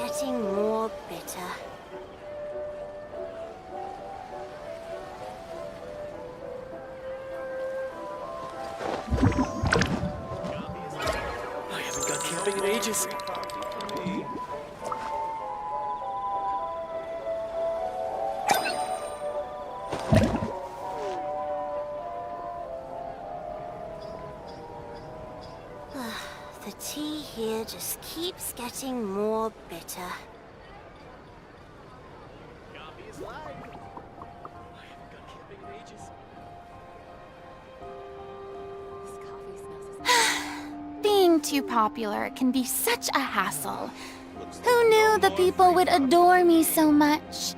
getting more bitter. I haven't gone camping in ages. The tea here just keeps getting more bitter. Coffee is live. I haven't gone camping in ages. Being too popular can be such a hassle. Who knew the people would adore me so much?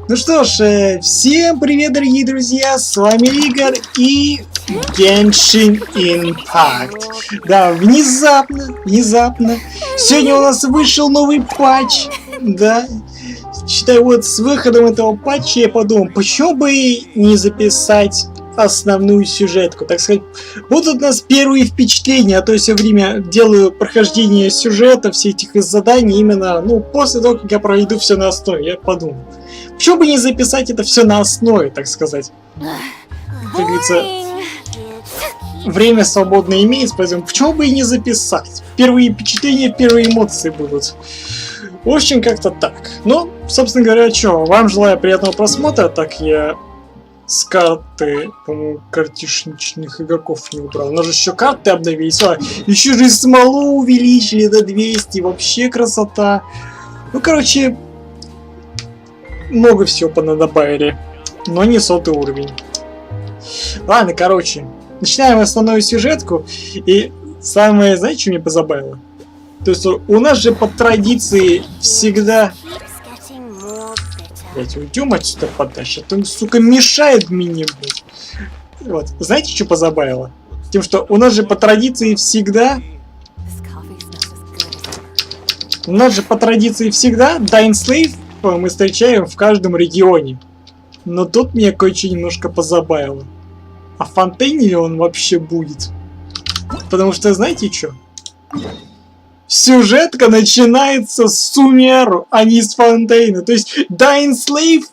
Ну что ж, всем привет, дорогие друзья, с вами Игорь и Genshin Impact. Да, внезапно, сегодня у нас вышел новый патч, да. Считаю, вот с выходом этого патча я подумал, почему бы не записать основную сюжетку, так сказать. Будут у нас первые впечатления, а то я все время делаю прохождение сюжета, всех этих заданий именно, ну, после того, как я пройду все на основе. Я подумал, почему бы не записать это все на основе, так сказать. Как говорится, время свободное имеется, поэтому почему бы и не записать. Первые впечатления, первые эмоции будут. В общем, как-то так. Ну, собственно говоря, что, вам желаю приятного просмотра. Так, я с карты, по-моему, картишничных игроков не убрал. У нас же еще карты обновились. А, еще же смолу увеличили до 200. Вообще красота. Ну, короче, много всего понадобали. Но не 100-й уровень. Ладно, короче. Начинаем основную сюжетку. И самое, знаете, что меня позабавило? То есть у нас же по традиции всегда... Блять, уйдем отсюда подальше, а то, сука, мешает мне, блять. Вот, знаете, что позабавило? Тем, что у нас же по традиции всегда... У нас же по традиции всегда ДайнСЛЕЕВ мы встречаем в каждом регионе. Но тут меня кое-что немножко позабавило. А в Фонтейне ли он вообще будет? Потому что, знаете что? Сюжетка начинается с меру, а не с Фонтейна. То есть ДайнСЛЕЕВ,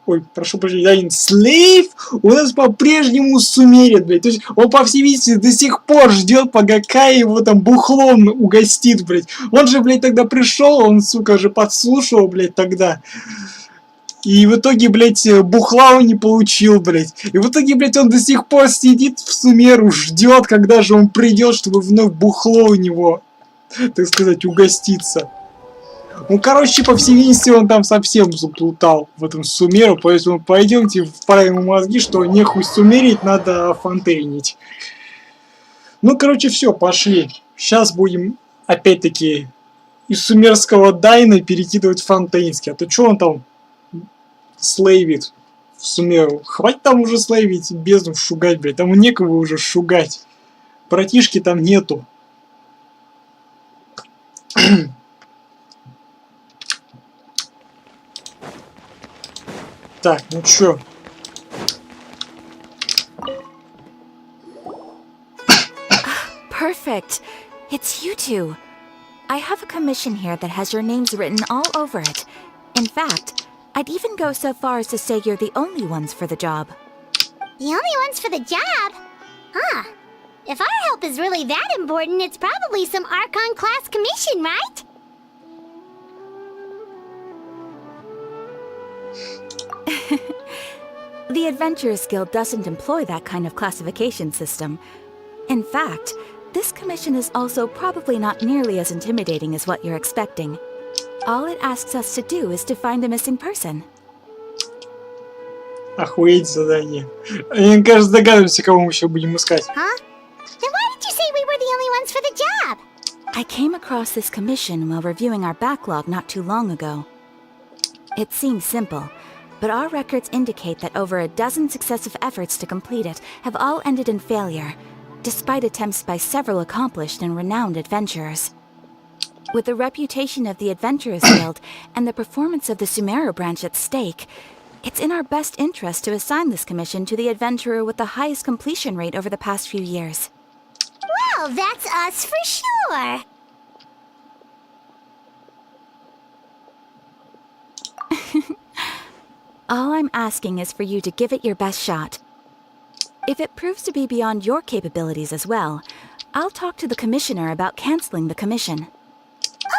ой, прошу прощения, ДайнСЛЕЕВ у нас по-прежнему сумерит, блядь. То есть он, по всей видимости, до сих пор ждет, пока Кай его там бухлом угостит, блядь. Он же, блядь, тогда пришел, он, сука, же подслушал, блядь, тогда. И в итоге, блядь, бухла он не получил, блядь. И в итоге, блядь, он до сих пор сидит в сумеру, ждет, когда же он придет, чтобы вновь бухло у него, так сказать, угоститься. Ну, короче, по всей видимости, он там совсем заплутал в этом сумеру, поэтому пойдемте вправим ему мозги, что нехуй сумерить, надо фонтейнить. Ну, короче, все, пошли. Сейчас будем, опять-таки, из сумерского Дайна перекидывать в фонтейнский. А то что он там слейвит в сумеру? Хватит там уже слейвить, бездну шугать, блядь. Там некого уже шугать. Братишки там нету. Так, ну чё? Perfect. It's you two. I have a commission here that has your names written all over it. In fact, I'd even go so far as to say you're the only ones for the job. The only ones for the job? Huh. If our help is really that important, it's probably some Archon class commission, right? The Adventurers Guild doesn't employ that kind of classification system. In fact, this commission is also probably not nearly as intimidating as what you're expecting. All it asks us to do is to find a missing person. Охуеть задание. Мне кажется, догадываемся, кого мы еще будем искать. Huh? Then why did you say we were the only ones for the job? I came across this commission while reviewing our backlog not too long ago. It seems simple, but our records indicate that over a dozen successive efforts to complete it have all ended in failure, despite attempts by several accomplished and renowned adventurers. With the reputation of the Adventurers Guild and the performance of the Sumeru branch at stake, It's in our best interest to assign this commission to the adventurer with the highest completion rate over the past few years. Well, that's us for sure. All I'm asking is for you to give it your best shot. If it proves to be beyond your capabilities as well, I'll talk to the commissioner about canceling the commission.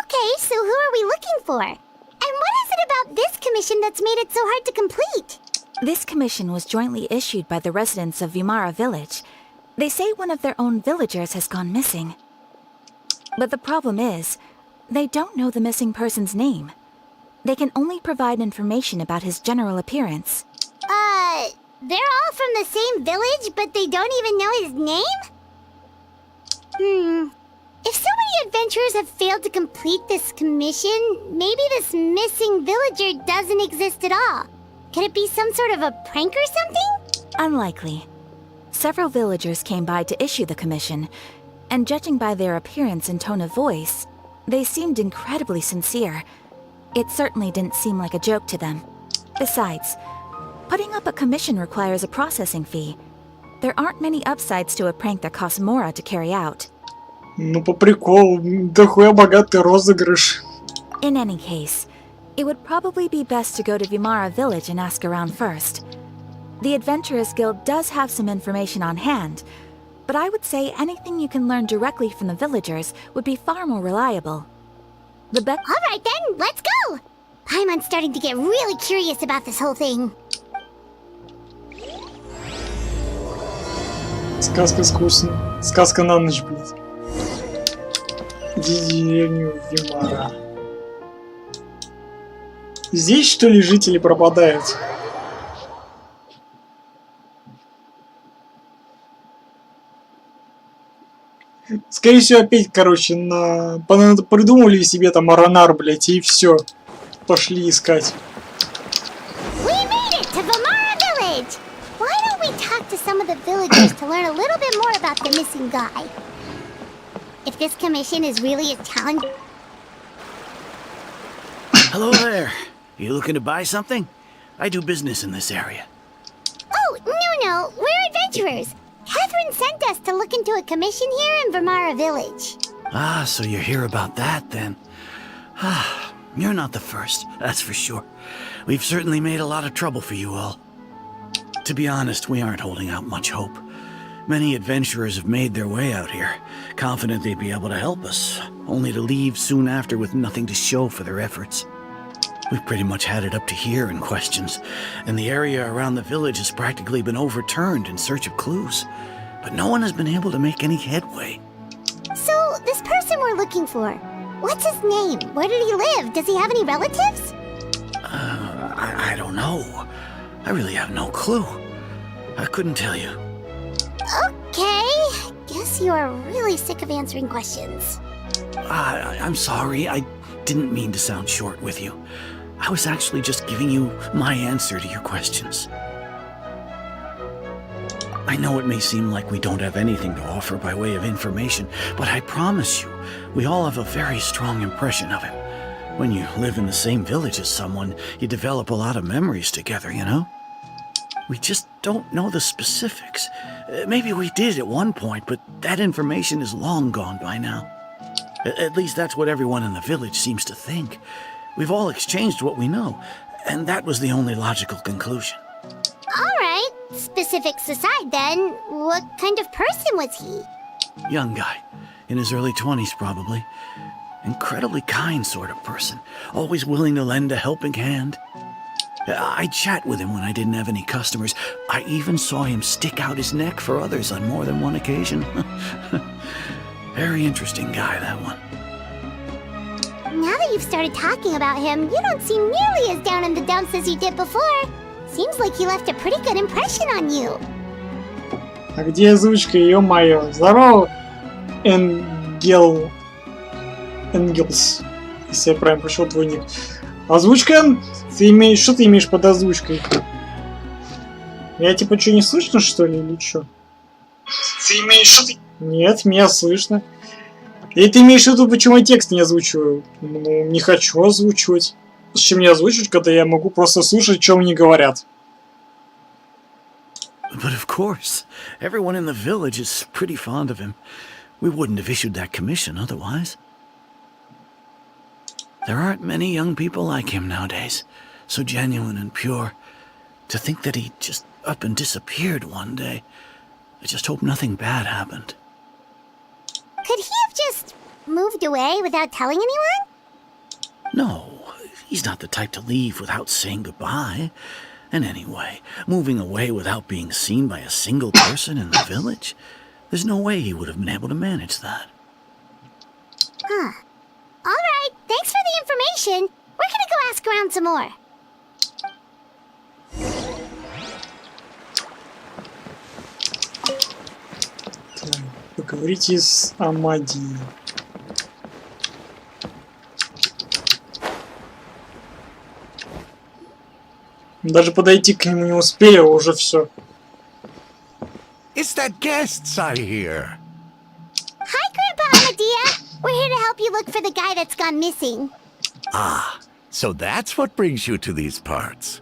Okay, so who are we looking for? And what is it about this commission that's made it so hard to complete? This commission was jointly issued by the residents of Vimara village. They say one of their own villagers has gone missing. But the problem is, they don't know the missing person's name. They can only provide information about his general appearance. They're all from the same village, but they don't even know his name? If so many adventurers have failed to complete this commission, maybe this missing villager doesn't exist at all. Could it be some sort of a prank or something? Unlikely. Several villagers came by to issue the commission, and judging by their appearance and tone of voice, they seemed incredibly sincere. It certainly didn't seem like a joke to them. Besides, putting up a commission requires a processing fee. There aren't many upsides to a prank that costs Mora to carry out. Ну, по приколу, дохуя богатый розыгрыш. In any case, it would probably be best to go to Vimara village and ask around first. The Adventurers Guild does have some information on hand, but I would say anything you can learn directly from the villagers would be far more reliable. Alright then, let's go! I'm starting to get really curious about this whole thing. Сказка скучная. Сказка на ночь, блядь. Иди в деревню Вимара. Здесь, что ли, жители пропадают? Скорее всего, опять, короче, придумали себе там Аронар, блядь, и все. Пошли искать. We made it to Vimara village! Why don't we talk to some of the villagers to learn a little bit more about the missing guy? If this commission is really a challenge... Hello there. You looking to buy something? I do business in this area. Oh, no, we're adventurers. Catherine sent us to look into a commission here in Vimara village. Ah, so you're here about that then. Ah, you're not the first, that's for sure. We've certainly made a lot of trouble for you all. To be honest, we aren't holding out much hope. Many adventurers have made their way out here, confident they'd be able to help us, only to leave soon after with nothing to show for their efforts. We've pretty much had it up to here in questions, and the area around the village has practically been overturned in search of clues, but no one has been able to make any headway. So, this person we're looking for, what's his name? Where did he live? Does he have any relatives? I don't know. I really have no clue. I couldn't tell you. Okay, guess you are really sick of answering questions. I'm sorry, I didn't mean to sound short with you. I was actually just giving you my answer to your questions. I know it may seem like we don't have anything to offer by way of information, but I promise you, we all have a very strong impression of him. When you live in the same village as someone, you develop a lot of memories together, you know? We just don't know the specifics. Maybe we did at one point, but that information is long gone by now. At least that's what everyone in the village seems to think. We've all exchanged what we know, and that was the only logical conclusion. Alright, specifics aside then, what kind of person was he? Young guy, in his early 20s probably. Incredibly kind sort of person, always willing to lend a helping hand. I'd chat with him when I didn't have any customers. I even saw him stick out his neck for others on more than one occasion. Very interesting guy, that one. Now that you've started talking about him, you don't seem nearly as down in the dumps as you did before. Seems like he left a pretty good impression on you. А где озвучка, ё-моё? Здорово, Энгелс, если я правильно прочел твой ник. Озвучка? Что ты имеешь под озвучкой? Я типа что, не слышно, что ли, или что? Ты имеешь что? Нет, меня слышно. И ты имеешь в виду, почему я текст не озвучиваю? Ну, не хочу озвучивать. Зачем мне озвучить, когда я могу просто слушать, что мне говорят? But of course, everyone in the village is pretty fond of him. We wouldn't have issued that commission otherwise. There aren't many young people like him nowadays, so genuine and pure. To think that he just up and disappeared one day. I just hope nothing bad happened. Could he have just moved away without telling anyone? No, he's not the type to leave without saying goodbye. And anyway, moving away without being seen by a single person in the village, there's no way he would have been able to manage that. Huh. Alright, thanks for the information. We're gonna go ask around some more. Так, поговорите с Амадией. Даже подойти к нему не успели, уже все. It's that guests I hear. Hi, Grandpa Amadea. We're here to help you look for the guy that's gone missing. Ah, so that's what brings you to these parts.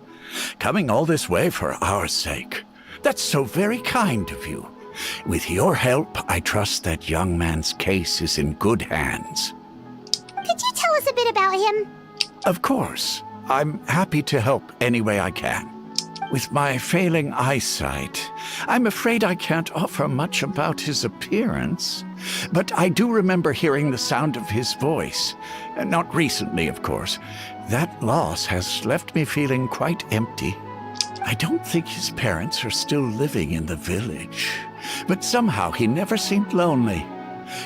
Coming all this way for our sake. That's so very kind of you. With your help, I trust that young man's case is in good hands. Could you tell us a bit about him? Of course. I'm happy to help any way I can. With my failing eyesight, I'm afraid I can't offer much about his appearance. But I do remember hearing the sound of his voice. Not recently, of course. That loss has left me feeling quite empty. I don't think his parents are still living in the village. But somehow he never seemed lonely.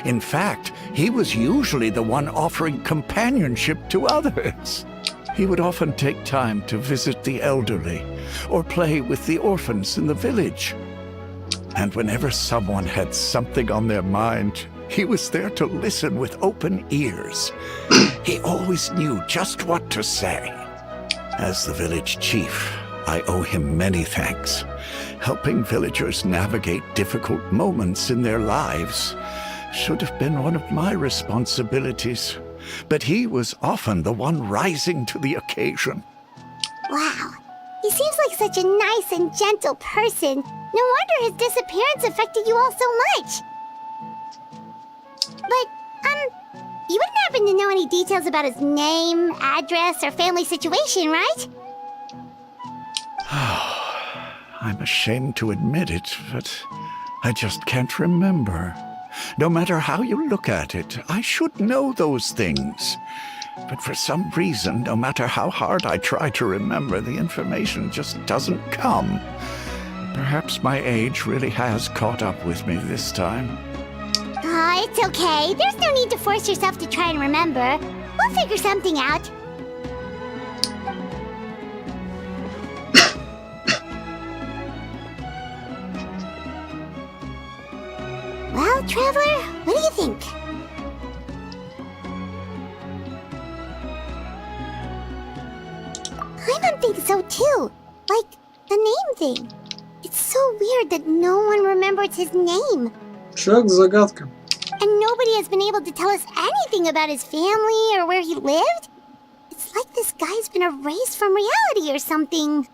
In fact, he was usually the one offering companionship to others. He would often take time to visit the elderly or play with the orphans in the village. And whenever someone had something on their mind, he was there to listen with open ears. He always knew just what to say. As the village chief, I owe him many thanks. Helping villagers navigate difficult moments in their lives should have been one of my responsibilities. But he was often the one rising to the occasion. Wow. He seems like such a nice and gentle person. No wonder his disappearance affected you all so much. But, you wouldn't happen to know any details about his name, address, or family situation, right? I'm ashamed to admit it, but I just can't remember. No matter how you look at it, I should know those things. But for some reason, no matter how hard I try to remember, the information just doesn't come. Perhaps my age really has caught up with me this time. It's okay. There's no need to force yourself to try and remember. We'll figure something out. Well, Traveler, what do you think? I think so too. Like, the name thing. It's so weird that no one remembers his name. Человек-загадка. And nobody has been able to tell us anything about his family or where he lived. It's like this guy's been erased from reality or something.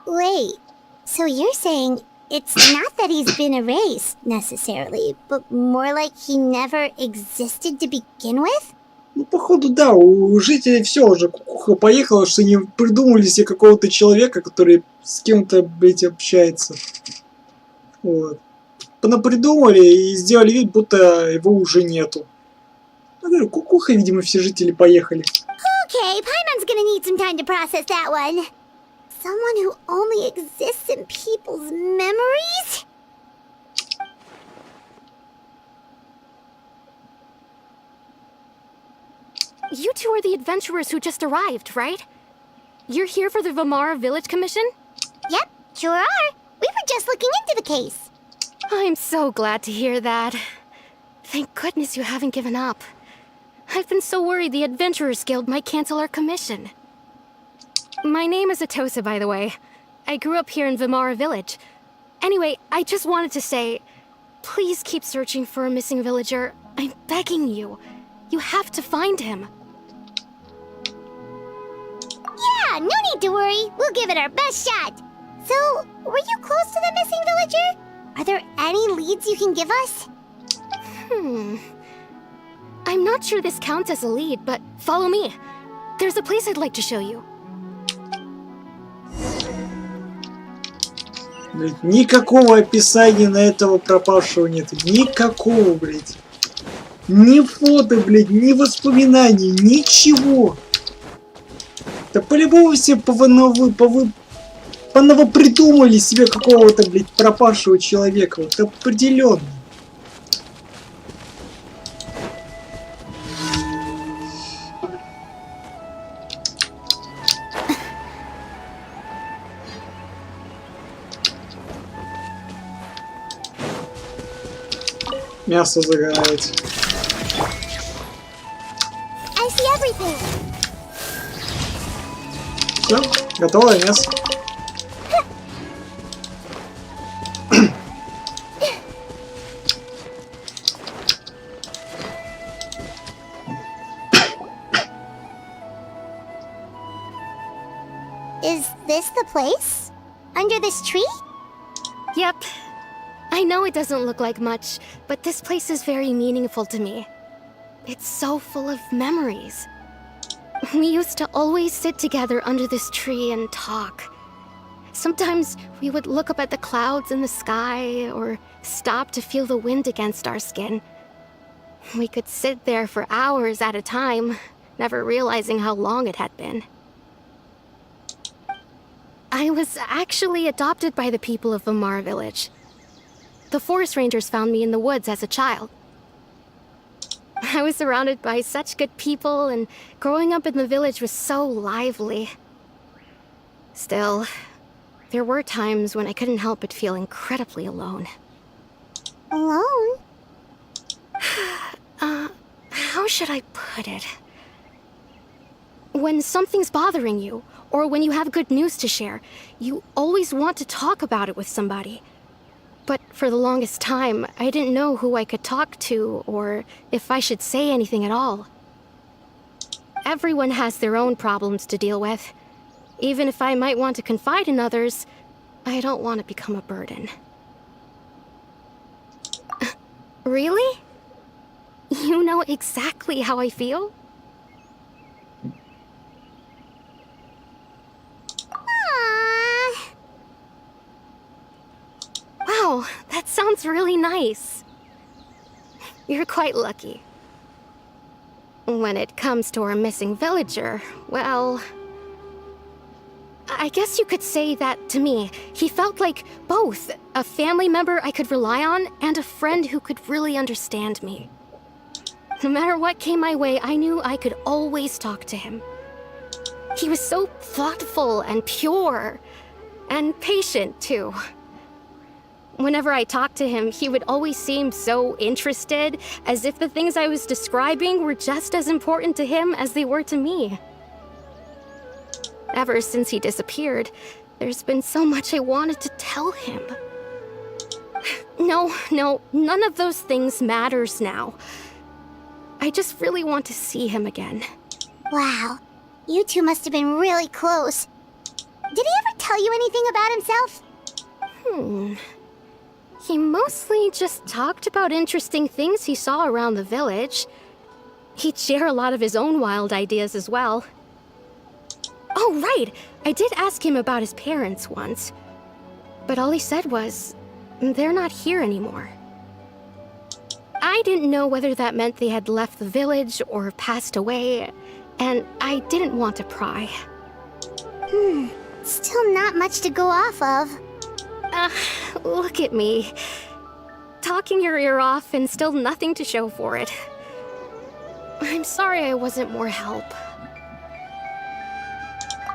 Wait, so you're saying it's not that he's been erased, necessarily, but more like he never existed to begin with? Ну, походу, да, у жителей все уже кукуха поехала, что они придумали себе какого-то человека, который с кем-то, блядь, общается. Вот. Понапридумали и сделали вид, будто его уже нету. Я говорю, кукуха, видимо, все жители поехали. Okay, Paimon's gonna need some time to process that one. Someone who only exists in people's memories? You two are the adventurers who just arrived, right? You're here for the Vamara Village Commission? Yep, sure are. We were just looking into the case. I'm so glad to hear that. Thank goodness you haven't given up. I've been so worried the Adventurers Guild might cancel our commission. My name is Atosa, by the way. I grew up here in Vamara Village. Anyway, I just wanted to say, please keep searching for a missing villager. I'm begging you. You have to find him. Yeah, no need to worry. We'll give it our best shot. So, were you close to the missing villager? Are there any leads you can give us? I'm not sure this counts as a lead, but follow me. There's a place I'd like to show you. Блядь, никакого описания на этого пропавшего нет. Никакого, блядь. Ни фото, блядь, ни воспоминаний, ничего. Да по-любому все понавопридумали себе какого-то, блядь, пропавшего человека. Вот определенно. Мясо загорает. I see everything. Все, готовое мясо. Is this the place? Under this tree? Yep. I know it doesn't look like much, but this place is very meaningful to me. It's so full of memories. We used to always sit together under this tree and talk. Sometimes we would look up at the clouds in the sky or stop to feel the wind against our skin. We could sit there for hours at a time, never realizing how long it had been. I was actually adopted by the people of Vamara village. The forest rangers found me in the woods as a child. I was surrounded by such good people, and growing up in the village was so lively. Still, there were times when I couldn't help but feel incredibly alone. Alone? How should I put it? When something's bothering you, or when you have good news to share, you always want to talk about it with somebody. But for the longest time, I didn't know who I could talk to, or if I should say anything at all. Everyone has their own problems to deal with. Even if I might want to confide in others, I don't want to become a burden. Really? You know exactly how I feel? Wow, that sounds really nice. You're quite lucky. When it comes to our missing villager, well, I guess you could say that to me. He felt like both a family member I could rely on and a friend who could really understand me. No matter what came my way, I knew I could always talk to him. He was so thoughtful and pure, and patient too. Whenever I talked to him, he would always seem so interested, as if the things I was describing were just as important to him as they were to me. Ever since he disappeared, there's been so much I wanted to tell him. No, none of those things matters now. I just really want to see him again. Wow, you two must have been really close. Did he ever tell you anything about himself? He mostly just talked about interesting things he saw around the village. He'd share a lot of his own wild ideas as well. Oh, right! I did ask him about his parents once. But all he said was, they're not here anymore. I didn't know whether that meant they had left the village or passed away, and I didn't want to pry. Still not much to go off of. Look at me. Talking your ear off and still nothing to show for it. I'm sorry I wasn't more help.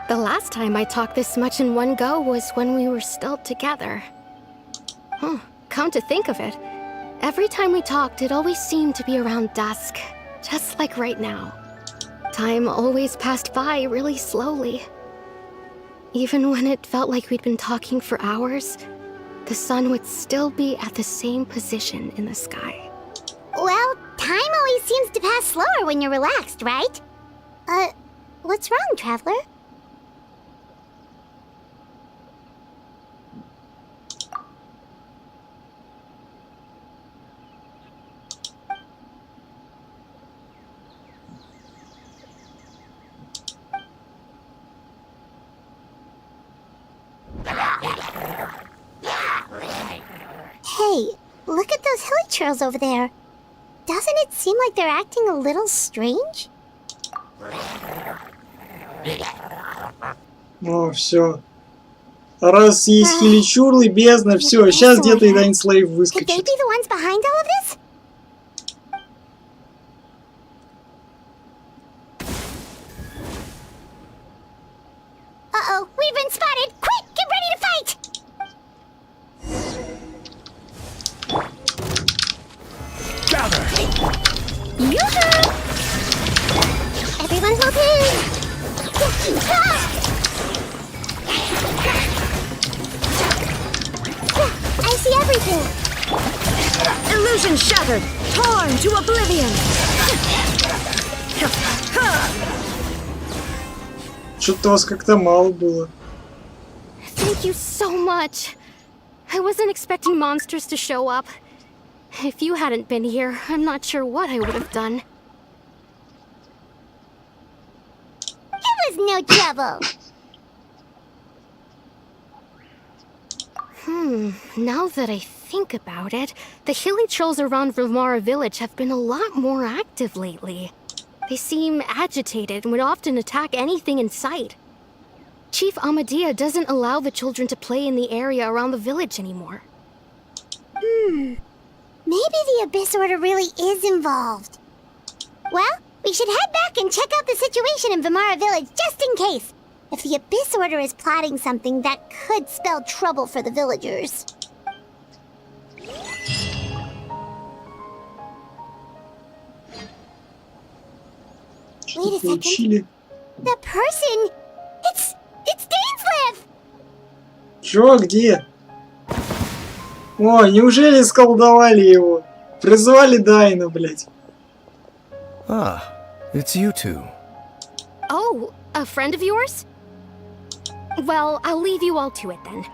The last time I talked this much in one go was when we were still together. Come to think of it, every time we talked, it always seemed to be around dusk, just like right now. Time always passed by really slowly. Even when it felt like we'd been talking for hours, the sun would still be at the same position in the sky. Well, time always seems to pass slower when you're relaxed, right? What's wrong, traveler? Hey, look at those hilly churls over there. Doesn't it seem like they're acting a little strange? О, все. Раз есть хиличурлы, бездна, все. Сейчас где-то и ДайнСЛЕЕВ Could they выскочит. be the ones behind all of this? Uh-oh, we've been spotted! Quick, get ready to fight! Gather! Yoo-hoo! Everyone hold in! I see everything! Illusion shattered! Torn to oblivion! Что-то вас как-то мало было. Thank you so much. I wasn't expecting monsters to show up. If you hadn't been here, I'm not sure what I would have done. It was no trouble! Now that I think about it, the hilly trolls around Vilmara village have been a lot more active lately. They seem agitated and would often attack anything in sight. Chief Amadea doesn't allow the children to play in the area around the village anymore. Maybe the Abyss Order really is involved. Well, we should head back and check out the situation in Vilmara village just in case. If the Abyss Order is plotting something that could spell trouble for the villagers. Wait a second. Получили. The person! It's ДайнСЛЕЕВ! Чё, где? О, неужели сколдовали его? Призвали Дайна, блядь. Ah, it's you two. Oh, a friend of yours? Well, I'll leave you all to it then.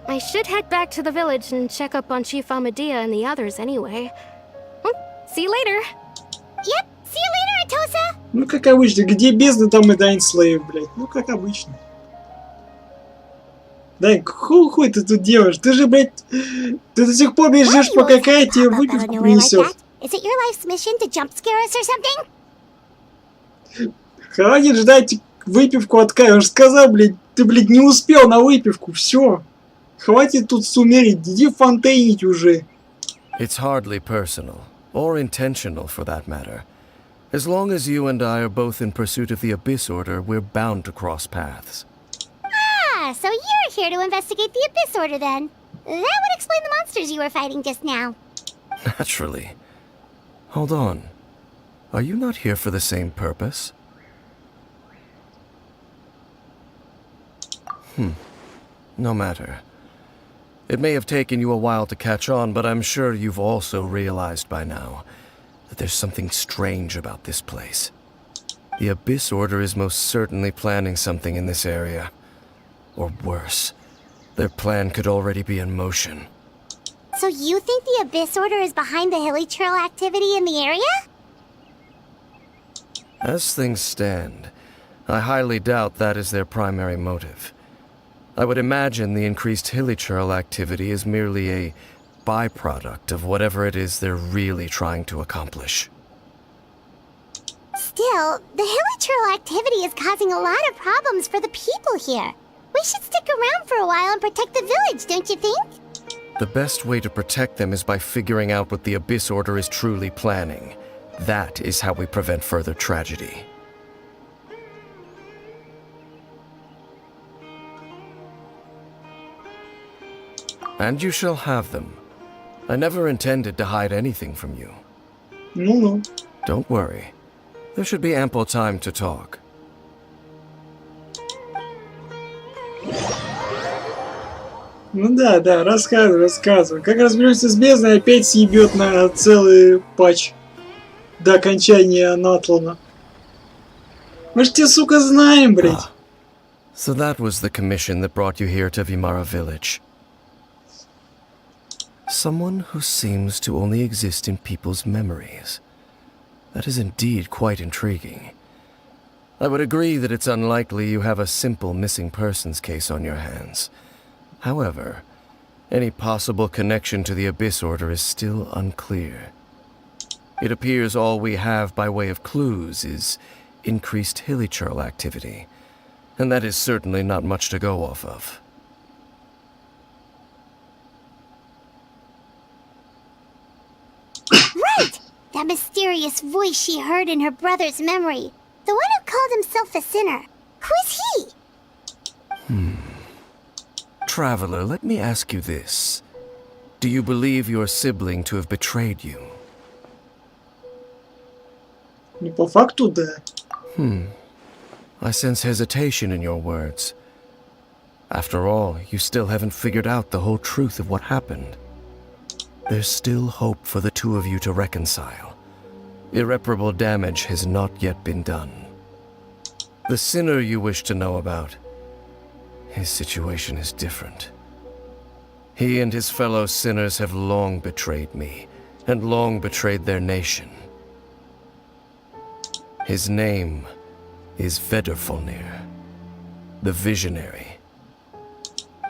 I should head back to the village and check up on Chief Amadea and the others anyway. Well, see you later. Yep, see you later, Atosa! Ну, как обычно, где бездна, там и ДайнСЛЕЕВ, блядь. Ну, как обычно. Дайн, хуй ты тут делаешь? Ты же, блядь, ты до сих пор ждешь, пока Кая тебе выпивку принесет. Is it your life's mission to jump scare us or something? Хватит ждать выпивку от Кая. Он же сказал, блядь, ты, блядь, не успел на выпивку. Все. Хватит тут сумерить. Иди фонтейнить уже. It's hardly personal, or intentional for that matter. As long as you and I are both in pursuit of the Abyss Order, we're bound to cross paths. Ah, so you're here to investigate the Abyss Order then. That would explain the monsters you were fighting just now. Naturally. Hold on. Are you not here for the same purpose? No matter. It may have taken you a while to catch on, but I'm sure you've also realized by now that there's something strange about this place. The Abyss Order is most certainly planning something in this area. Or worse, their plan could already be in motion. So you think the Abyss Order is behind the hilly trail activity in the area? As things stand, I highly doubt that is their primary motive. I would imagine the increased hilly trail activity is merely a byproduct of whatever it is they're really trying to accomplish. Still, the hilly trail activity is causing a lot of problems for the people here. We should stick around for a while and protect the village, don't you think? The best way to protect them is by figuring out what the Abyss Order is truly planning. That is how we prevent further tragedy. And you shall have them. I never intended to hide anything from you. Ну-ну. Don't worry. There should be ample time to talk. Ну да, рассказывай. Как разберемся с бездной, опять съебет на целый патч до окончания Натлана. Мы ж тебя, сука, знаем, блядь. So that was the commission that brought you here to Vimara village. Someone who seems to only exist in people's memories. That is indeed quite intriguing. I would agree that it's unlikely you have a simple missing persons case on your hands. However, any possible connection to the Abyss Order is still unclear. It appears all we have by way of clues is increased hilichurl activity, and that is certainly not much to go off of. Right! That mysterious voice she heard in her brother's memory. The one who called himself a sinner. Who is he? Traveler, let me ask you this. Do you believe your sibling to have betrayed you? Ну, по факту, да. I sense hesitation in your words. After all, you still haven't figured out the whole truth of what happened. There's still hope for the two of you to reconcile. Irreparable damage has not yet been done. The sinner you wish to know about, his situation is different. He and his fellow sinners have long betrayed me, and long betrayed their nation. His name is Vedrfolnir, the Visionary.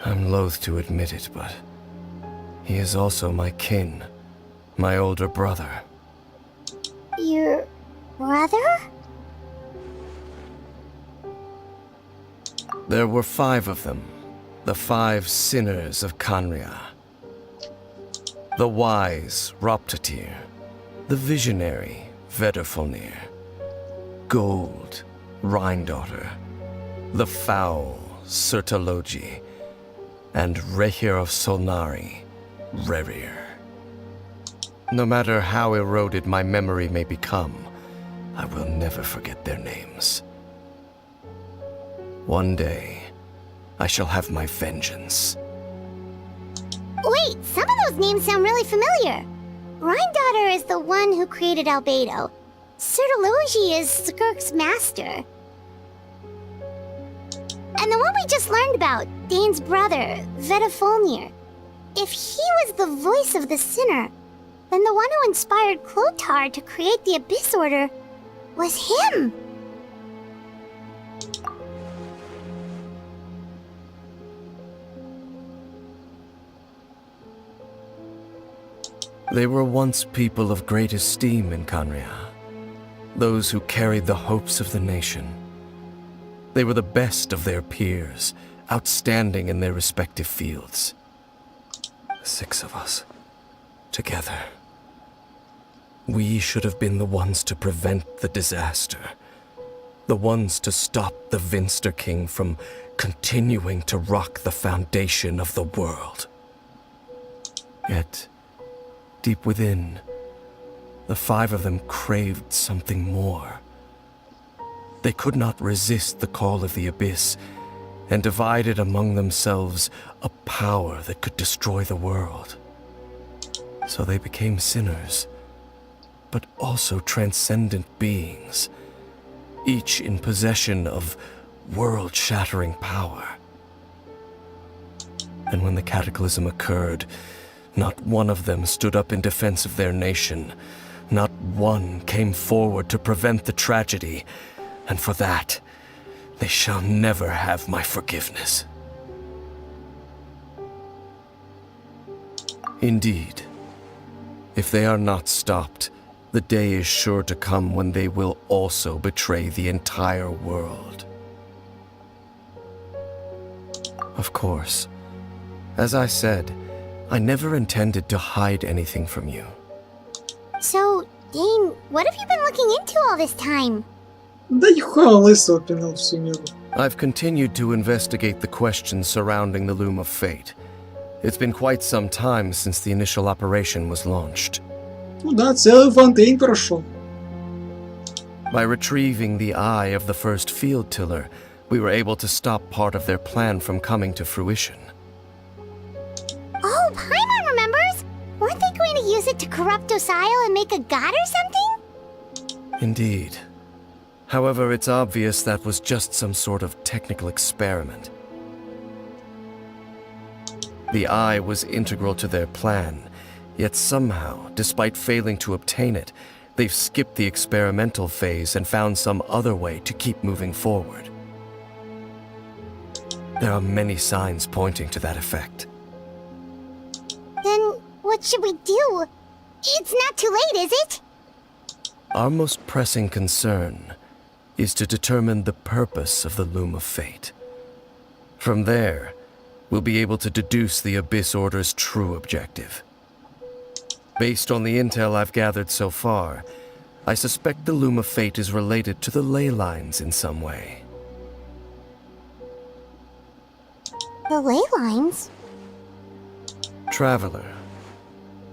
I'm loath to admit it, but he is also my kin, my older brother. Your brother? There were 5 of them, the 5 sinners of Kanria. The wise, Roptatir, the visionary, Vedrfolnir, Gold, Rhindaughter, the foul, Sertologi, and Rehir of Solnari, Rerir. No matter how eroded my memory may become, I will never forget their names. One day, I shall have my vengeance. Wait, some of those names sound really familiar. Rhindaughter is the one who created Albedo. Sertologi is Skirk's master. And the one we just learned about, Dane's brother, Vedrfolnir. If he was the voice of the sinner, then the one who inspired Clothar to create the Abyss Order was him. They were once people of great esteem in Kanria, those who carried the hopes of the nation. They were the best of their peers, outstanding in their respective fields. 6 of us, together. We should have been the ones to prevent the disaster. The ones to stop the Vinster King from continuing to rock the foundation of the world. Yet, deep within, the 5 of them craved something more. They could not resist the call of the Abyss, and divided among themselves a power that could destroy the world. So they became sinners, but also transcendent beings, each in possession of world-shattering power. And when the cataclysm occurred, not one of them stood up in defense of their nation. Not one came forward to prevent the tragedy, and for that, they shall never have my forgiveness. Indeed, if they are not stopped, the day is sure to come when they will also betray the entire world. Of course, as I said, I never intended to hide anything from you. So, Dane, what have you been looking into all this time? Да ебха лысого пинал всю миру. I've continued to investigate the questions surrounding the Loom of Fate. It's been quite some time since the initial operation was launched. Ну да, целый фонтейн прошел. By retrieving the eye of the first field tiller, we were able to stop part of their plan from coming to fruition. Oh, Paimon remembers! Weren't they going to use it to corrupt Osial and make a god or something? Indeed. However, it's obvious that was just some sort of technical experiment. The eye was integral to their plan, yet somehow, despite failing to obtain it, they've skipped the experimental phase and found some other way to keep moving forward. There are many signs pointing to that effect. Then what should we do? It's not too late, is it? Our most pressing concern is to determine the purpose of the Loom of Fate. From there, we'll be able to deduce the Abyss Order's true objective. Based on the intel I've gathered so far, I suspect the Loom of Fate is related to the ley lines in some way. The ley lines? Traveler,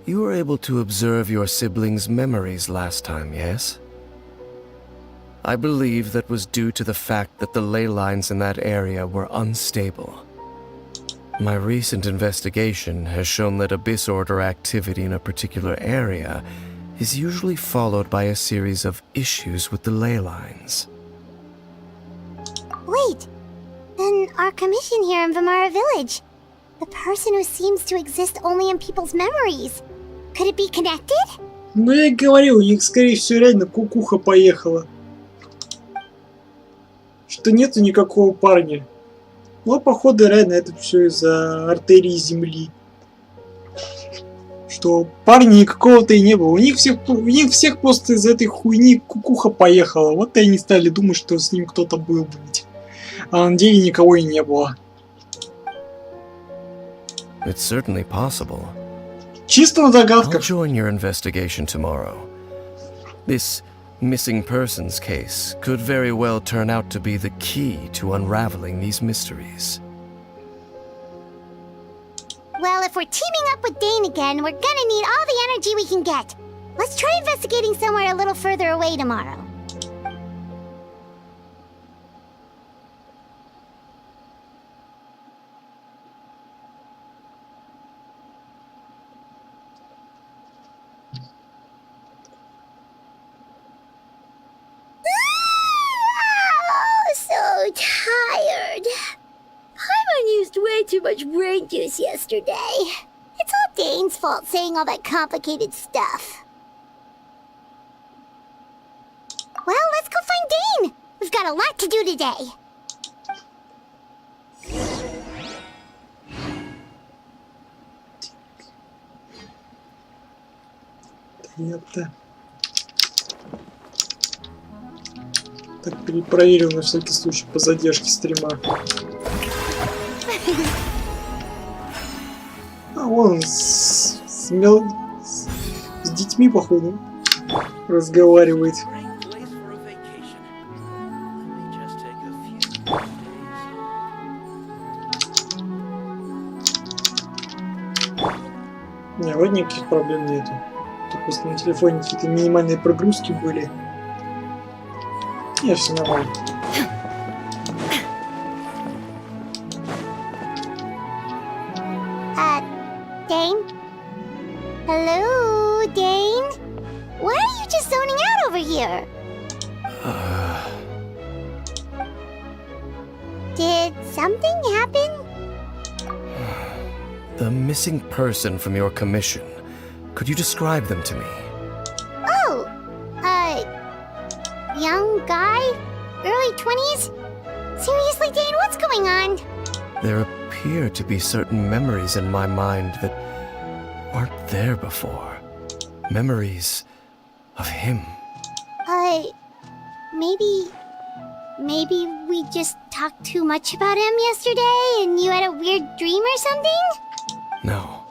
you were able to observe your siblings' memories last time, yes? I believe that was due to the fact that the ley lines in that area were unstable. My recent investigation has shown that Abyss Order activity in a particular area is usually followed by a series of issues with the ley lines. Wait, then our commission here in Vimara Village, the person who seems to exist only in people's memories, could it be connected? Ну я и говорил, у них скорее всего реально кукуха поехала. Что нету никакого парня. Ну, походу, реально это все из-за артерии земли. Что парня какого-то и не было. У них всех просто из этой хуйни кукуха поехала. Вот и они стали думать, что с ним кто-то был, блядь. А на деле никого и не было. It's certainly possible. Чисто на догадках. I'll join your investigation tomorrow. This missing persons case could very well turn out to be the key to unraveling these mysteries. Well, if we're teaming up with Dane again, we're gonna need all the energy we can get. Let's try investigating somewhere a little further away tomorrow. Tired. Paimon used way too much brain juice yesterday. It's all Dane's fault saying all that complicated stuff. Well, let's go find Dane. We've got a lot to do today. Это... Так, перепроверил на всякий случай по задержке стрима. А он с детьми, походу, разговаривает. Не, вроде никаких проблем нету. Только если на телефоне какие-то минимальные прогрузки были. Не, все нормально. Dane? Hello, Dane? Why are you just zoning out over here? Did something happen? The missing person from your commission. Could you describe them to me? Oh, young guy? Early 20s? Seriously, Dane, what's going on? There appear to be certain memories in my mind that weren't there before. Memories of him. Maybe we just talked too much about him yesterday and you had a weird dream or something? No,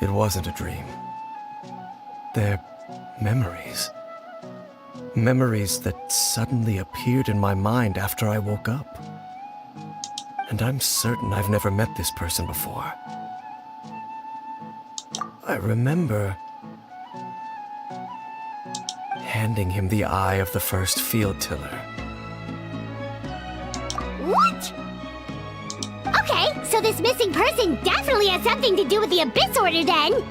it wasn't a dream. They're memories. Memories that suddenly appeared in my mind after I woke up. And I'm certain I've never met this person before. I remember handing him the eye of the first field tiller. What? Okay, so this missing person definitely has something to do with the Abyss Order then.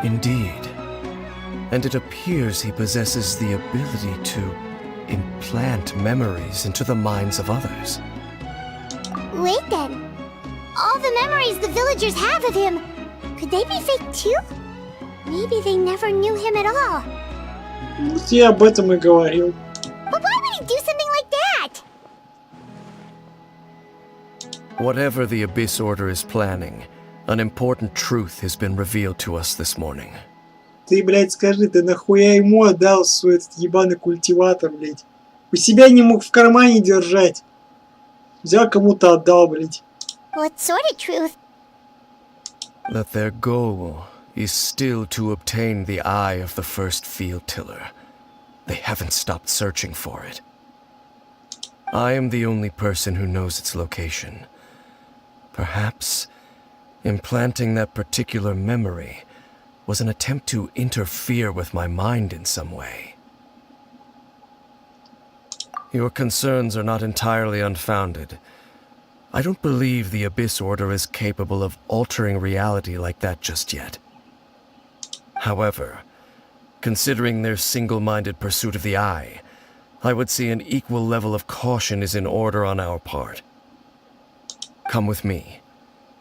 Indeed. And it appears he possesses the ability to implant memories into the minds of others. Wait then. All the memories the villagers have of him, could they be fake too? Maybe they never knew him at all. Вот я об этом и говорил. But why would he do something like that? Whatever the Abyss Order is planning, an important truth has been revealed to us this morning. Ты, блядь, скажи, ты нахуя ему отдал свой этот ебаный культиватор, блядь? У себя не мог в кармане держать. Взял, кому-то отдал, блядь. What sort of truth? That their goal is still to obtain the eye of the first field tiller. They haven't stopped searching for it. I am the only person who knows its location. Perhaps implanting that particular memory was an attempt to interfere with my mind in some way. Your concerns are not entirely unfounded. I don't believe the Abyss Order is capable of altering reality like that just yet. However, considering their single-minded pursuit of the eye, I would say an equal level of caution is in order on our part. Come with me.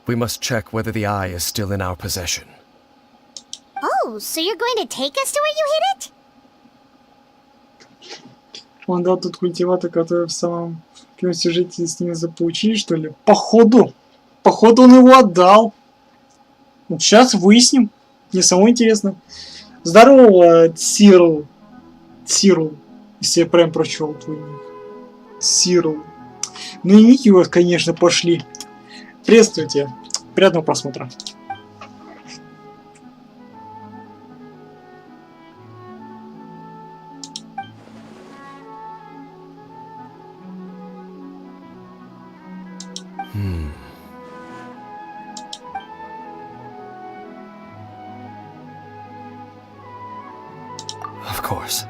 We must check whether the eye is still in our possession. Oh, so you're going to take us to where you hid it? Он дал тот культиватор, который в самом первом сюжете с ним заполучили, что ли? Походу он его отдал. Вот сейчас выясним. Мне самому интересно. Здорово, Сирл. Если я прям прочел твой ник. Сирл. Ну и ники вот, конечно, пошли. Приветствуйте. Приятного просмотра. Of course.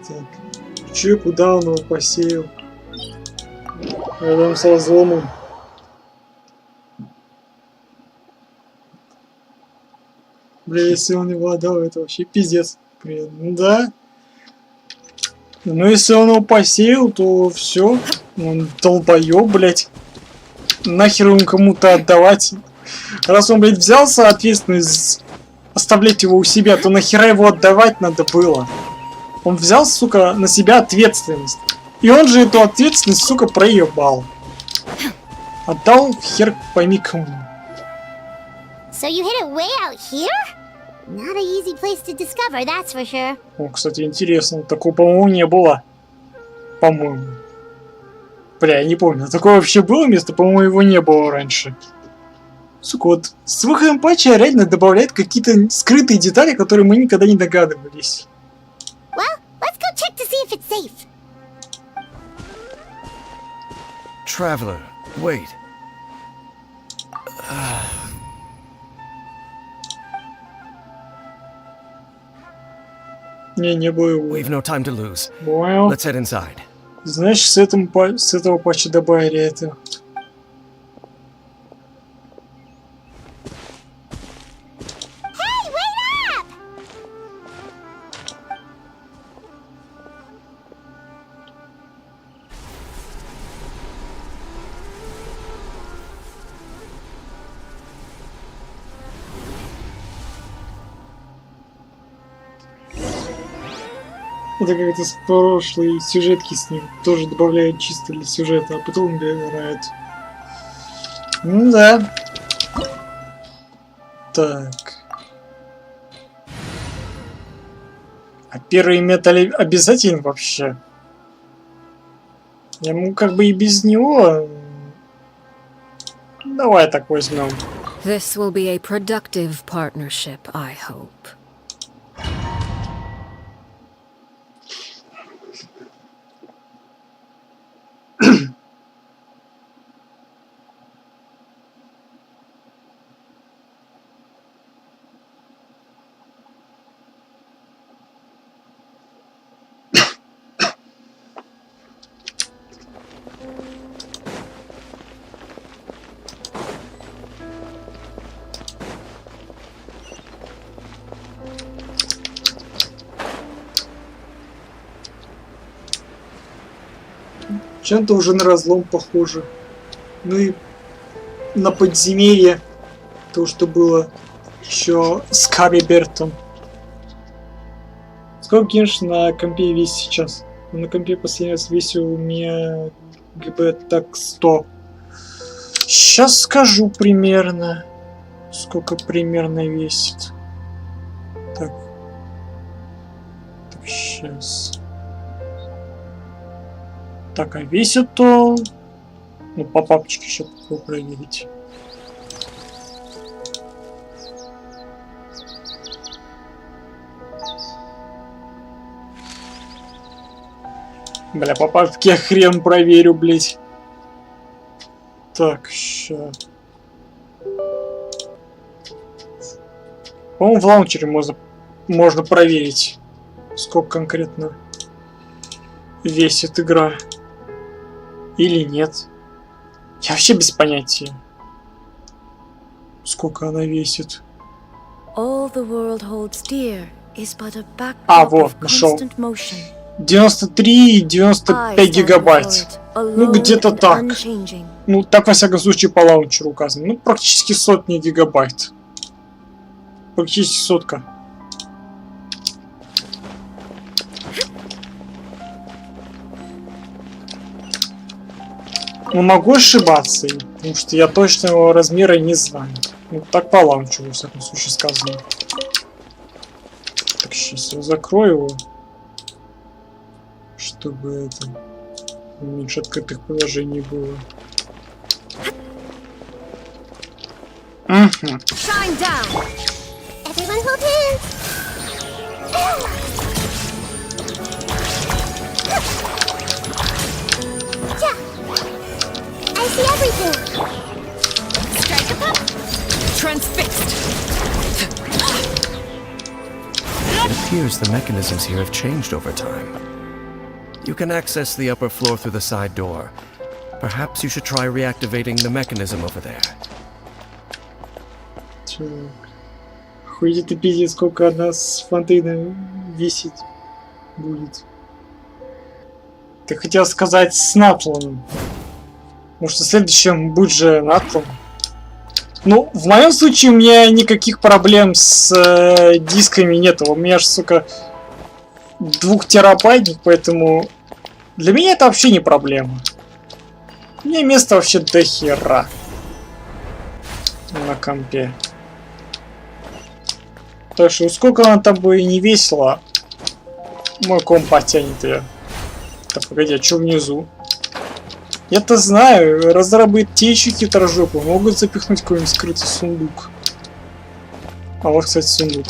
Так. Че, куда он его посеял? Рядом со взломом. Бля, если он его отдал, это вообще пиздец. Да. Ну, если он его посеял, то все. Он долбоёб, блядь. Нахер ему кому-то отдавать. Раз он, блядь, взялся ответственность оставлять его у себя, то нахера его отдавать надо было. Он взял, сука, на себя ответственность. И он же эту ответственность, сука, проебал. Отдал хер пойми кому. So you hid it way out here? Not an easy place to discover, that's for sure. О, кстати, интересно. Такого, по-моему, не было. По-моему. Бля, я не помню. Такое вообще было место? По-моему, его не было раньше. Сука, вот с выходом патча реально добавляет какие-то скрытые детали, которые мы никогда не догадывались. Well, let's go check to see if it's safe. Traveler, wait. Не было его. We've no time to lose. Понял. Let's head inside. Значит, с этого патча добавили это. Hey, wait up! Это как-то с прошлой сюжетки с ним тоже добавляют чисто для сюжета, а потом убирают. Ну да. Так. А первый металл обязательно вообще? Я могу как бы и без него. Давай так возьмем. This will be a productive partnership, I hope. Чем-то уже на разлом похоже. Ну и на подземелье. То, что было еще с Карибертом. Сколько Genshin на компе весит сейчас? На компе последний раз весил у меня ГБ так 100. Сейчас скажу примерно. Сколько примерно весит. Так. Так, сейчас. Так, а весит то... Ну, по папочке еще попробую проверить. Бля, по папке я хрен проверю, блять. Так, ща. По-моему, в лаунчере можно проверить, сколько конкретно весит игра. Или нет. Я вообще без понятия, сколько она весит. All the world holds dear is but a А, backlog вот, of нашел. constant motion. 93 и 95 гигабайт. Ну, где-то так. Ну, так, во всяком случае, по лаунчеру указано. Ну, практически сотни гигабайт. Практически сотка. Ну, могу ошибаться, потому что я точного размера не знаю. Ну, так по лаунчеру, во всяком случае, сказано. Так, сейчас я закрою его. Чтобы это... меньше открытых приложений было. Shine down. Everyone hold hands. Yeah. I see everything. Strike a pop. Transfixed. It appears the mechanisms here have changed over time. You can access the upper floor through the side door. Perhaps you should try reactivating the mechanism over there. Ходит и пиздец, сколько она с фонтейном висит будет. Ты хотел сказать с натлоном. Может, в следующем будет же натлон. Ну, в моем случае у меня никаких проблем с дисками нет. У меня же, сука, 2-терабайтник, поэтому для меня это вообще не проблема. У меня места вообще до хера на компе. Так что сколько она там бы и не весила, мой комп потянет ее. Так, погоди, а что внизу? Я-то знаю, разрабы те еще хитрожопы могут запихнуть какой-нибудь скрытый сундук. А вот, кстати, сундук.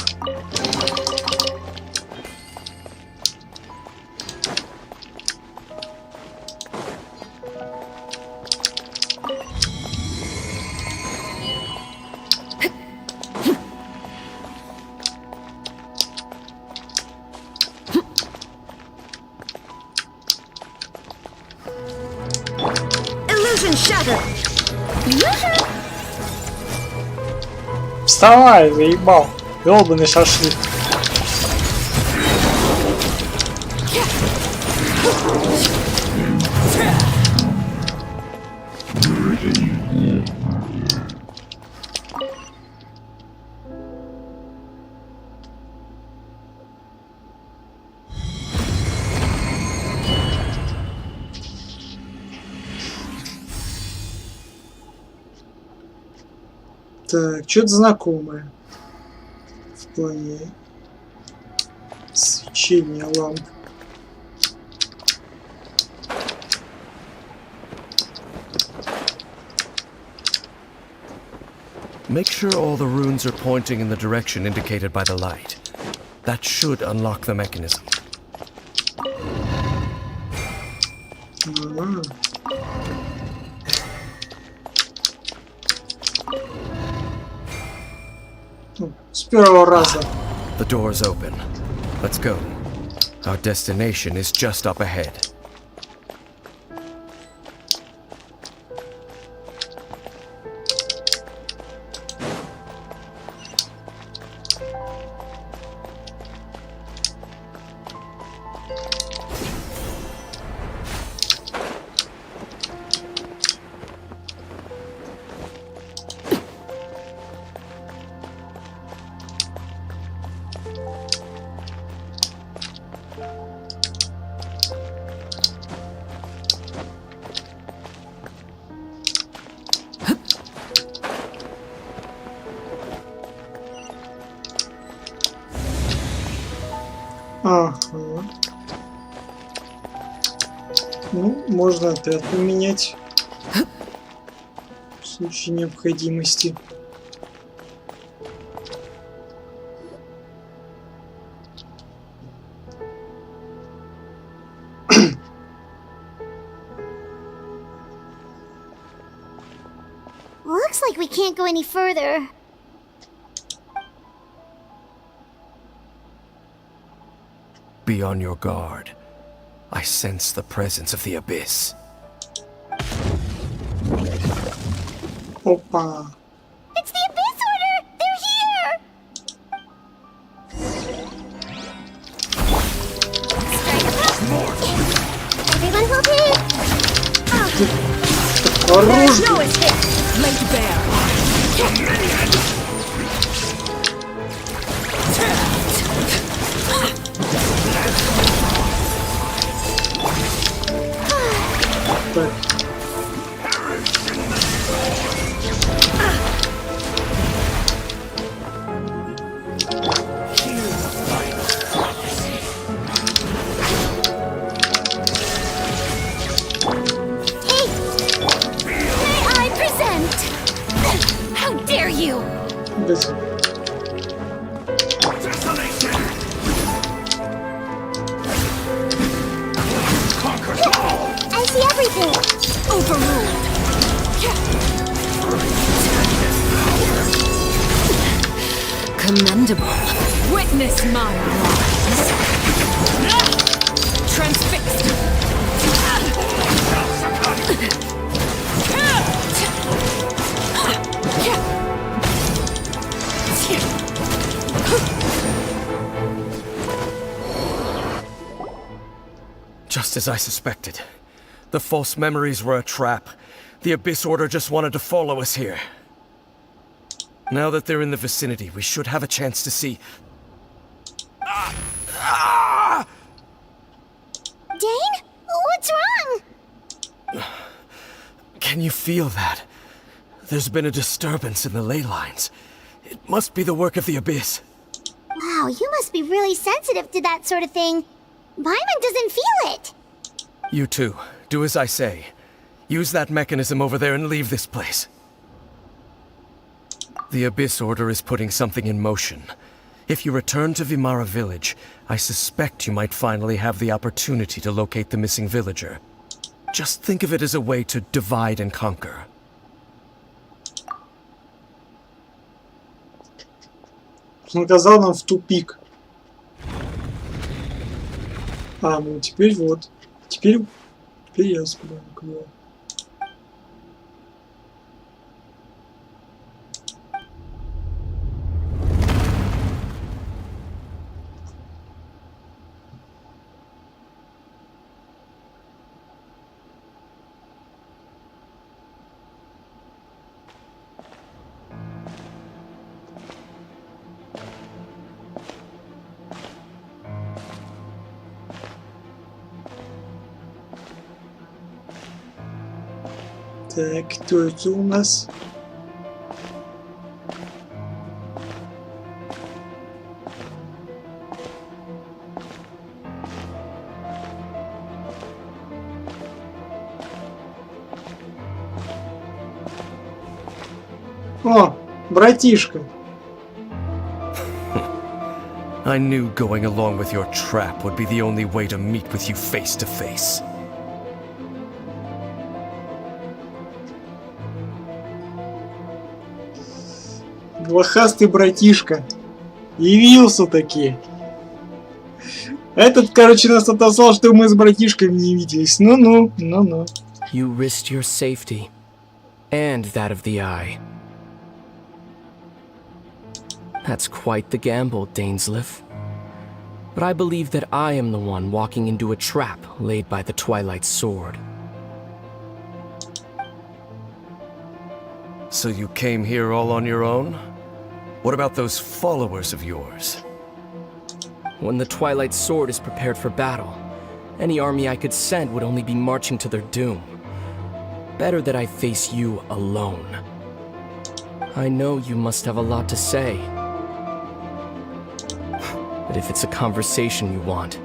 Вставай, заебал. Долбаный шашлык. Так, что-то знакомое в плане свечения ламп. Make sure all the runes are pointing in the direction indicated by the light. That should unlock the mechanism. С первого раза. The door's open. Let's go. Our destination is just up ahead. Ага. Ну, можно отряд поменять. В случае необходимости. Looks like we can't go any further. Be on your guard. I sense the presence of the abyss. Опа. It's the Abyss Order! They're here! Strike up! Everyone hold it! Хорош. No escape! Laid bare. Так. I present! How dare you! Без- I see everything! Overruled! Commendable. Witness my rise. Transfixed. Just as I suspected. The false memories were a trap. The Abyss Order just wanted to follow us here. Now that they're in the vicinity, we should have a chance to see... Dane? What's wrong? Can you feel that? There's been a disturbance in the ley lines. It must be the work of the Abyss. Wow, you must be really sensitive to that sort of thing. Paimon doesn't feel it. You too. Do as I say. Use that mechanism over there and leave this place. The Abyss Order is putting something in motion. If you return to Vimara village, I suspect you might finally have the opportunity to locate the missing villager. Just think of it as a way to divide and conquer. Он указал нам в тупик. А, ну теперь вот. Теперь я скуда указал. Так, кто это у нас? О, братишка. I knew going along with your trap would be the only way to meet with you face to face. Блохастый братишка. Явился таки. Этот, короче, нас отослал, что мы с братишками не виделись. Ну-ну, ну-ну. You risked your safety, and that of the Eye. That's quite the gamble, ДайнСЛЕЕВ. But I believe that I am the one walking into a trap laid by the Twilight Sword. So you came here all on your own? What about those followers of yours? When the Twilight Sword is prepared for battle, any army I could send would only be marching to their doom. Better that I face you alone. I know you must have a lot to say. But if it's a conversation you want,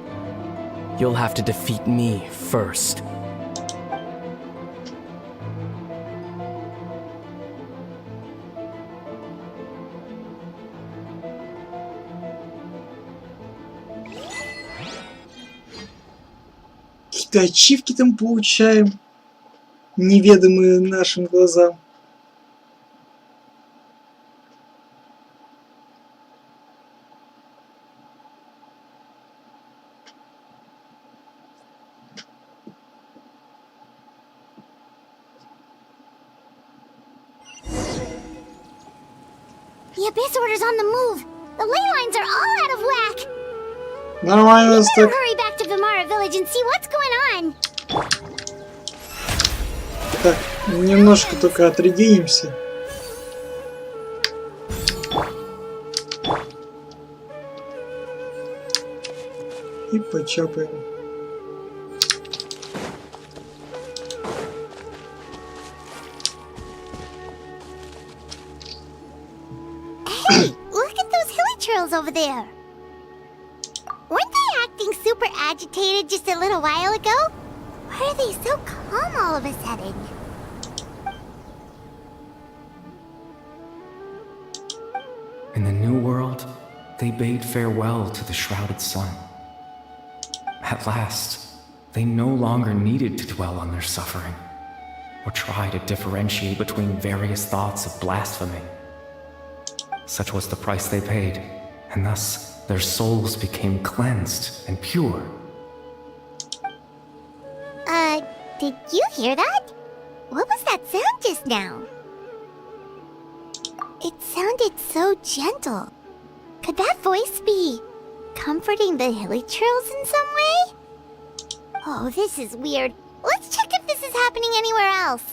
you'll have to defeat me first. Какие-то ачивки там получаем, неведомые нашим глазам. The Abyss Order's on the move. The ley lines are all out of whack. Нормально, We better так. hurry back to Vimara Village and see what's going on. Так, немножко только отрегенимся. И почапаем. Hey, look at those hilly trails over there. Weren't they acting super agitated just a little while ago? Why are they so calm all of a sudden? In the New World, they bade farewell to the shrouded sun. At last, they no longer needed to dwell on their suffering, or try to differentiate between various thoughts of blasphemy. Such was the price they paid, and thus their souls became cleansed and pure. Did you hear that? What was that sound just now? It sounded so gentle. Could that voice be comforting the hilly trails in some way? Oh, this is weird. Let's check if this is happening anywhere else.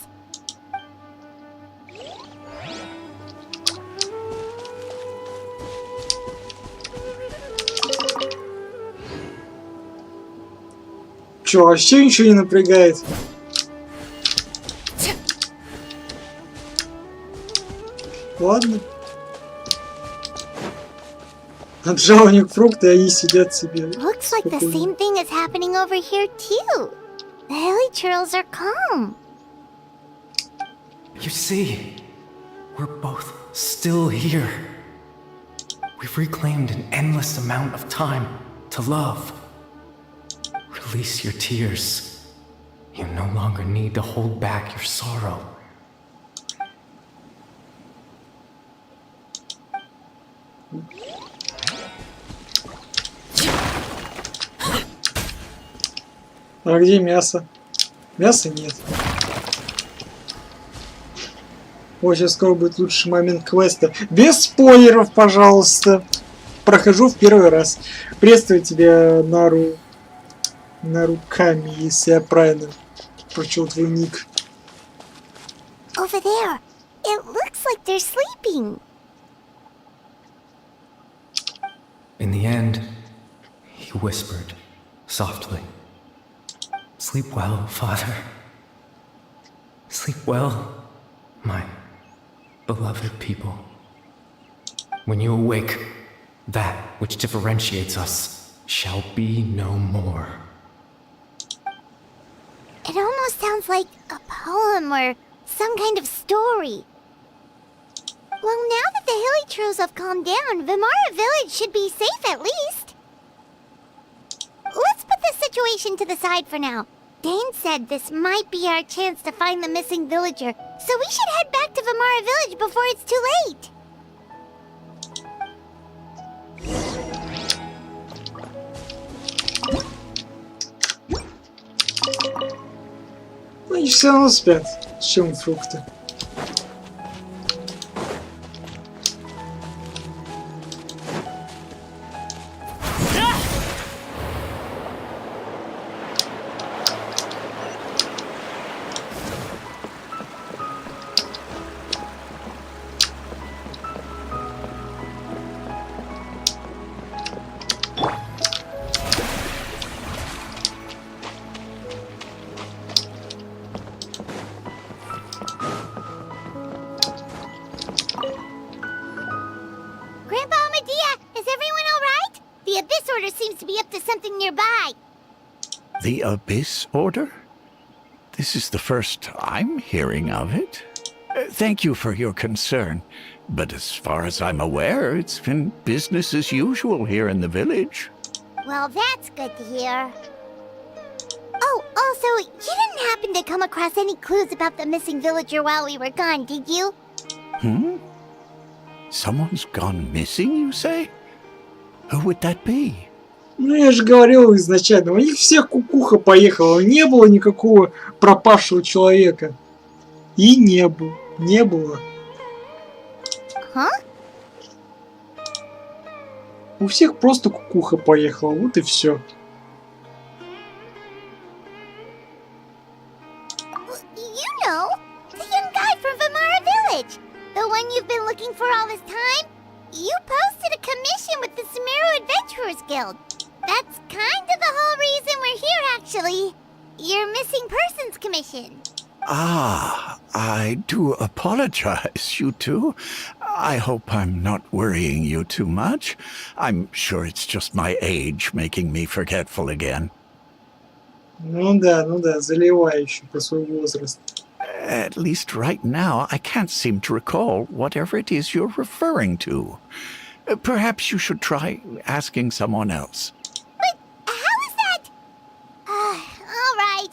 Чё, вообще ничего не напрягает? Ладно. Отжал у них фрукты, они сидят себе. Looks like the same thing is happening over here too. The hilly trails are calm. You see, we're both still here. We've reclaimed an endless amount of time to love. Release your tears. You no longer need to hold back your sorrow. А где мясо? Мяса нет. О, сейчас скоро будет лучший момент квеста. Без спойлеров, пожалуйста. Прохожу в первый раз. Приветствую тебя, Наруками, если я правильно прочел твой ник. Over there. It looks like they're sleeping. In the end, he whispered softly, "Sleep well, Father. Sleep well, my beloved people. When you awake, that which differentiates us shall be no more." It almost sounds like a poem or some kind of story. Well, now that the hilly trails have calmed down, Vimara Village should be safe at least. Let's put this situation to the side for now. Dane said this might be our chance to find the missing villager, so we should head back to Vimara Village before it's too late. Ну, они все равно спят. С чем фрукты? seems to be up to something nearby. The Abyss Order? This is the first I'm hearing of it. Thank you for your concern, but as far as I'm aware, it's been business as usual here in the village. Well, that's good to hear. Oh, also, you didn't happen to come across any clues about the missing villager while we were gone, did you? Someone's gone missing, you say? Who would that be? Ну, я же говорил изначально, у них всех кукуха поехала, не было никакого пропавшего человека. И не было. Не было. Huh? У всех просто кукуха поехала, вот и все. You know, the young guy from Vimara Village. The one you've been looking for all this time. You posted a commission with the Sumeru Adventurers Guild. That's kind of the whole reason we're here, actually. Your missing persons commission. Ah, I do apologize, you two. I hope I'm not worrying you too much. I'm sure it's just my age making me forgetful again. Ну да, заливающий по своему возрасту. At least right now, I can't seem to recall whatever it is you're referring to. Perhaps you should try asking someone else. But how is that? All right.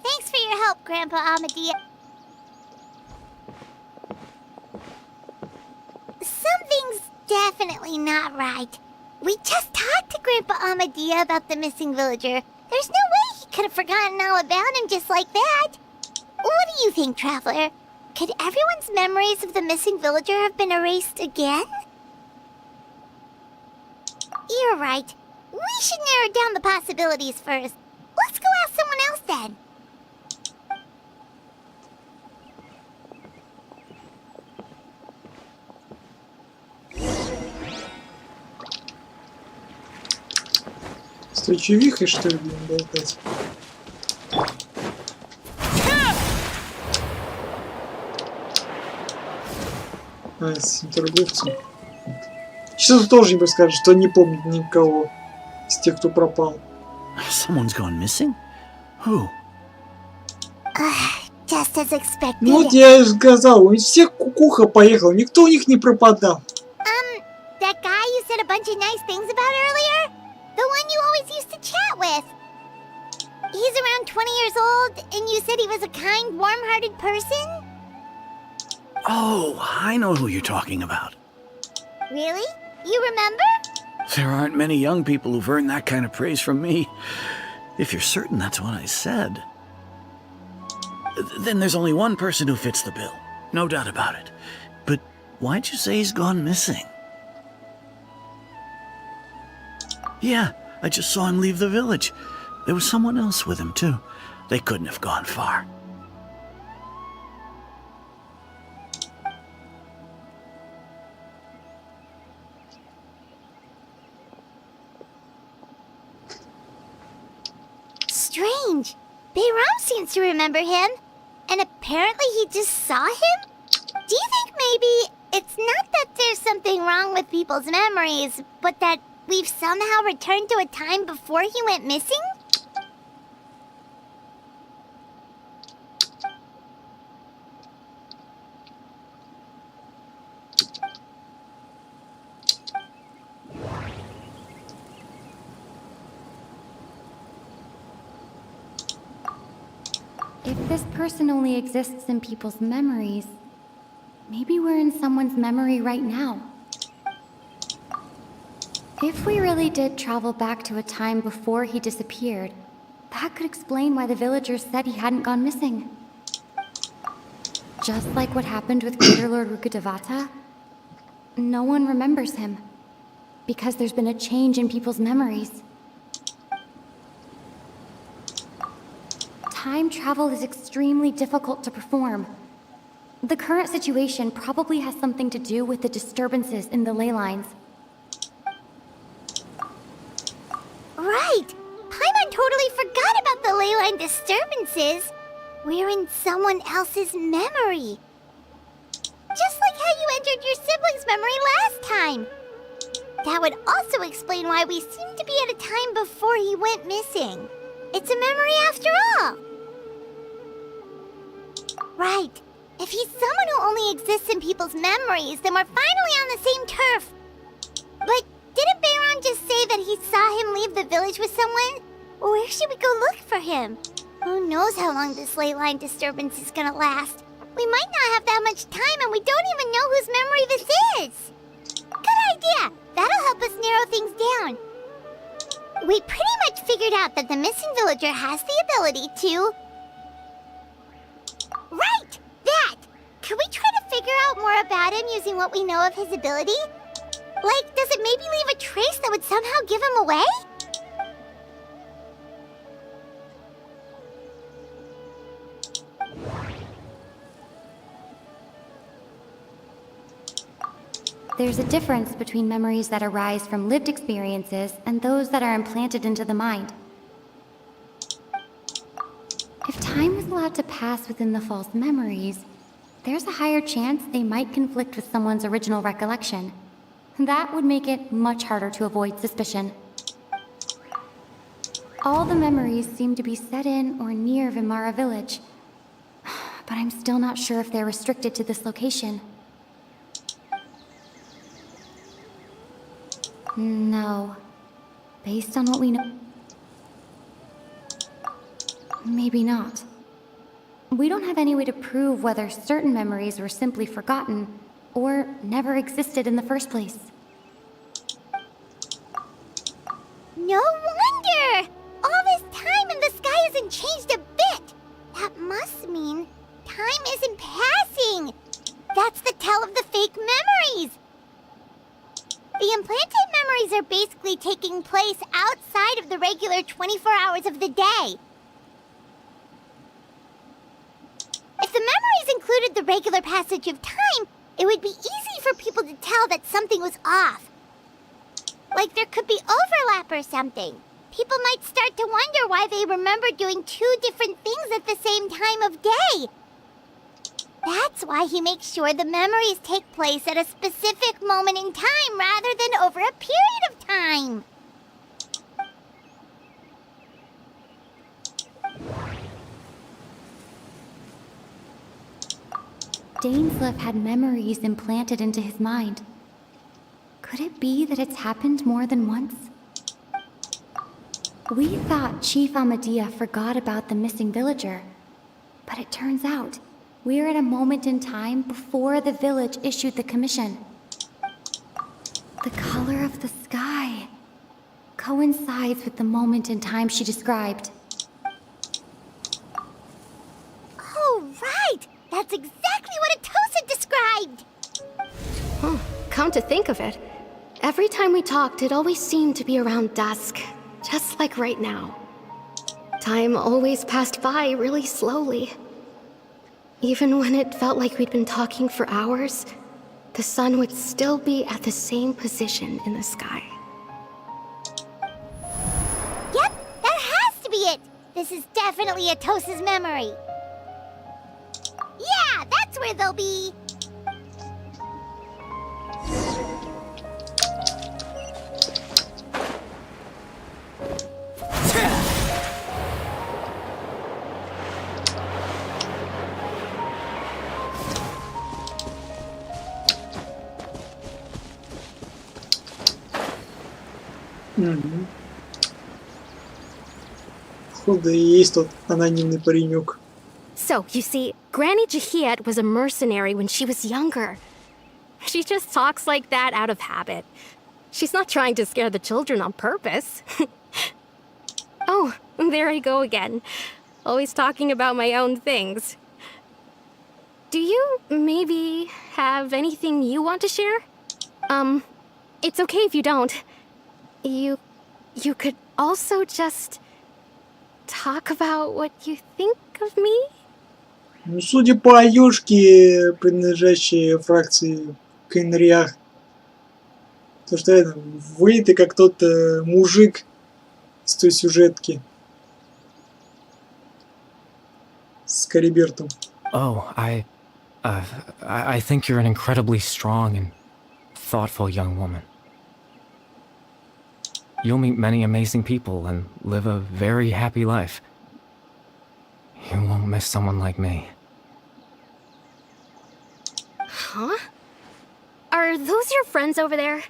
Thanks for your help, Grandpa Amadia. Something's definitely not right. We just talked to Grandpa Amadia about the missing villager. There's no way he could have forgotten all about him just like that. What do you think, Traveler? Could everyone's memories of the missing villager have been erased again? You're right. We should narrow down the possibilities first. Let's go ask someone else then. С той чувихой, что ли, будем болтать? А, с торговцем. Что-то тоже не скажет, что не помнит никого из тех, кто пропал. Someone's gone missing? Who? Just as expected. Ну вот я и сказал, у всех кукуха поехала, никто у них не пропадал. That guy you said a bunch of nice things about earlier? The one you always used to chat with. He's around 20 years old, and you said he was a kind, warm-hearted person? Oh, I know who you're talking about. Really? You remember? There aren't many young people who've earned that kind of praise from me. If you're certain that's what I said. Then there's only one person who fits the bill. No doubt about it. But why'd you say he's gone missing? Yeah, I just saw him leave the village. There was someone else with him, too. They couldn't have gone far. Strange. Bayram seems to remember him. And apparently he just saw him? Do you think maybe it's not that there's something wrong with people's memories, but that we've somehow returned to a time before he went missing? If this person only exists in people's memories, maybe we're in someone's memory right now. If we really did travel back to a time before he disappeared, that could explain why the villagers said he hadn't gone missing. Just like what happened with Greater Lord Rukkhadevata, no one remembers him, because there's been a change in people's memories. Time travel is extremely difficult to perform. The current situation probably has something to do with the disturbances in the ley lines. Right! Paimon totally forgot about the ley line disturbances. We're in someone else's memory. Just like how you entered your sibling's memory last time. That would also explain why we seem to be at a time before he went missing. It's a memory after all. Right. If he's someone who only exists in people's memories, then we're finally on the same turf. But didn't Bayron just say that he saw him leave the village with someone? Where should we go look for him? Who knows how long this ley line disturbance is gonna last? We might not have that much time and we don't even know whose memory this is. Good idea! That'll help us narrow things down. We pretty much figured out that the missing villager has the ability to... Right! That! Can we try to figure out more about him using what we know of his ability? Like, does it maybe leave a trace that would somehow give him away? There's a difference between memories that arise from lived experiences and those that are implanted into the mind. If time was allowed to pass within the false memories, there's a higher chance they might conflict with someone's original recollection. That would make it much harder to avoid suspicion. All the memories seem to be set in or near Vimara village, but I'm still not sure if they're restricted to this location. No. Based on what we know... Maybe not. We don't have any way to prove whether certain memories were simply forgotten or never existed in the first place. No wonder! All this time and the sky hasn't changed a bit! That must mean time isn't passing! That's the tell of the fake memories! The implanted memories are basically taking place outside of the regular 24 hours of the day. If the memories included the regular passage of time, it would be easy for people to tell that something was off. Like there could be overlap or something. People might start to wonder why they remember doing two different things at the same time of day. That's why he makes sure the memories take place at a specific moment in time rather than over a period of time. ДайнСЛЕЕВ had memories implanted into his mind. Could it be that it's happened more than once? We thought Chief Amadea forgot about the missing villager, but it turns out we're at a moment in time before the village issued the commission. The color of the sky coincides with the moment in time she described. Oh, right! That's exactly what Atosa described! Oh, come to think of it, every time we talked, it always seemed to be around dusk, just like right now. Time always passed by really slowly. Even when it felt like we'd been talking for hours, the sun would still be at the same position in the sky. Yep, that has to be it! This is definitely Atosa's memory. Yeah, that's where they'll be! Походу, и есть тот анонимный паренек. So, you see, Granny Jahiat was a mercenary when she was younger. She just talks like that out of habit. She's not trying to scare the children on purpose. Oh, there I go again. Always talking about my own things. Do you maybe have anything you want to share? It's okay if you don't. You could also just talk about what you think of me? Ну, судя по одежке, принадлежащей фракции Кенриах, то что это, выйти как тот мужик с той сюжетки с Карибертом. Oh, I think you're an incredibly strong and thoughtful young woman. you'll meet many amazing people and live a very happy life. You won't miss someone like me. Huh? Are those your friends over there?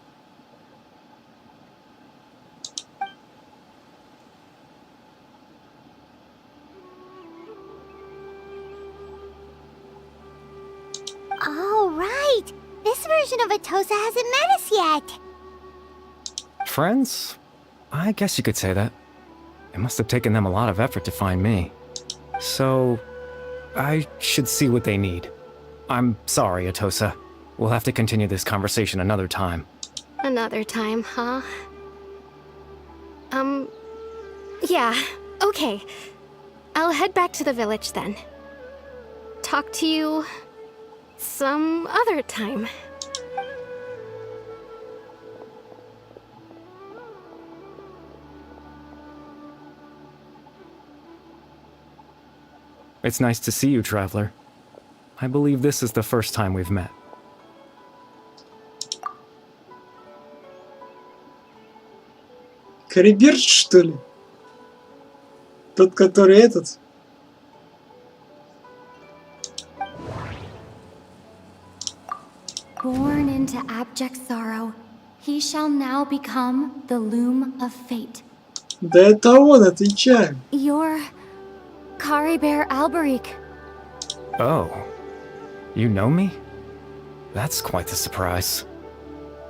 Oh, right. This version of Atosa hasn't met us yet. Friends? I guess you could say that. It must have taken them a lot of effort to find me. So, I should see what they need. I'm sorry, Atosa. We'll have to continue this conversation another time. Another time, huh? Yeah, okay. I'll head back to the village then. Talk to you some other time. It's nice to see you, traveler. I believe this is the first time we've met. Кариберт, что ли? Тот, который этот? Born into abject sorrow, he shall now become the loom of fate. Да это он, отвечаем. You're Caribert Alberic. Oh. You know me? That's quite the surprise.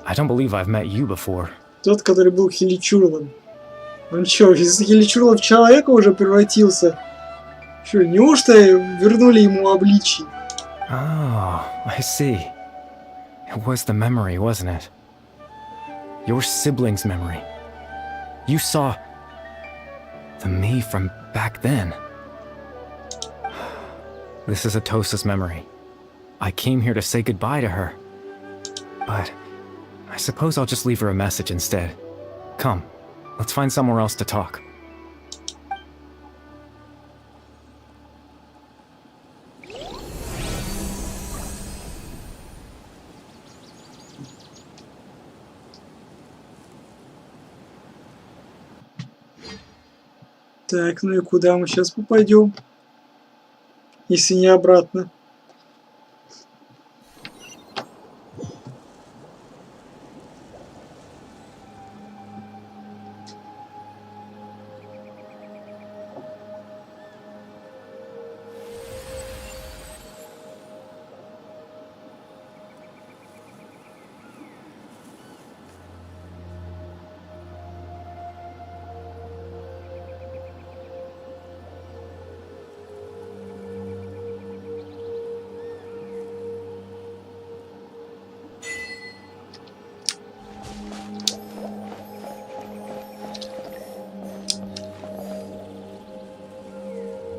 I don't believe I've met you before. Тот, который был Хиличурлом. Он чё, из Хиличурла в человека уже превратился? Чё, неужто вернули ему обличие? Oh, I see. It was the memory, wasn't it? Your sibling's memory. You saw the me from back then. This is Atosa's memory. I came here to say goodbye to her. But I suppose I'll just leave her a message instead. Come, let's find somewhere else to talk. Так, ну и куда мы сейчас попадем? Если не обратно.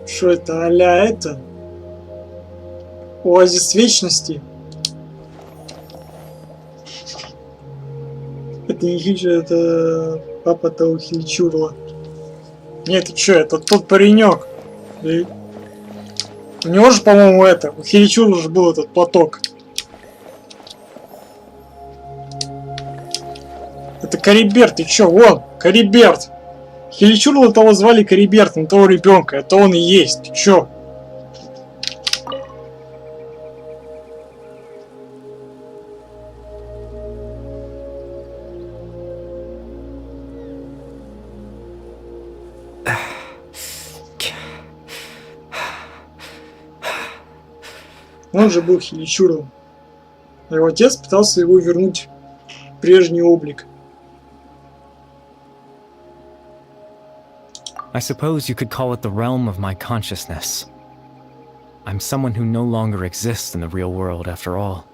Что это, а-ля это? Оазис вечности? Это не Хича, это папа того Хиличурла. Нет, это что, это тот паренек. И... У него же, по-моему, это. У Хиличурла же был этот платок. Это Кариберт, ты чё, вон, Кариберт. Хиличурла того звали Карибертом, того ребенка, это он и есть, ты чё? Он же был Хиличурлом. А его отец пытался его вернуть в прежний облик. I suppose you could call it the realm of my consciousness. I'm someone who no longer exists in the real world after all,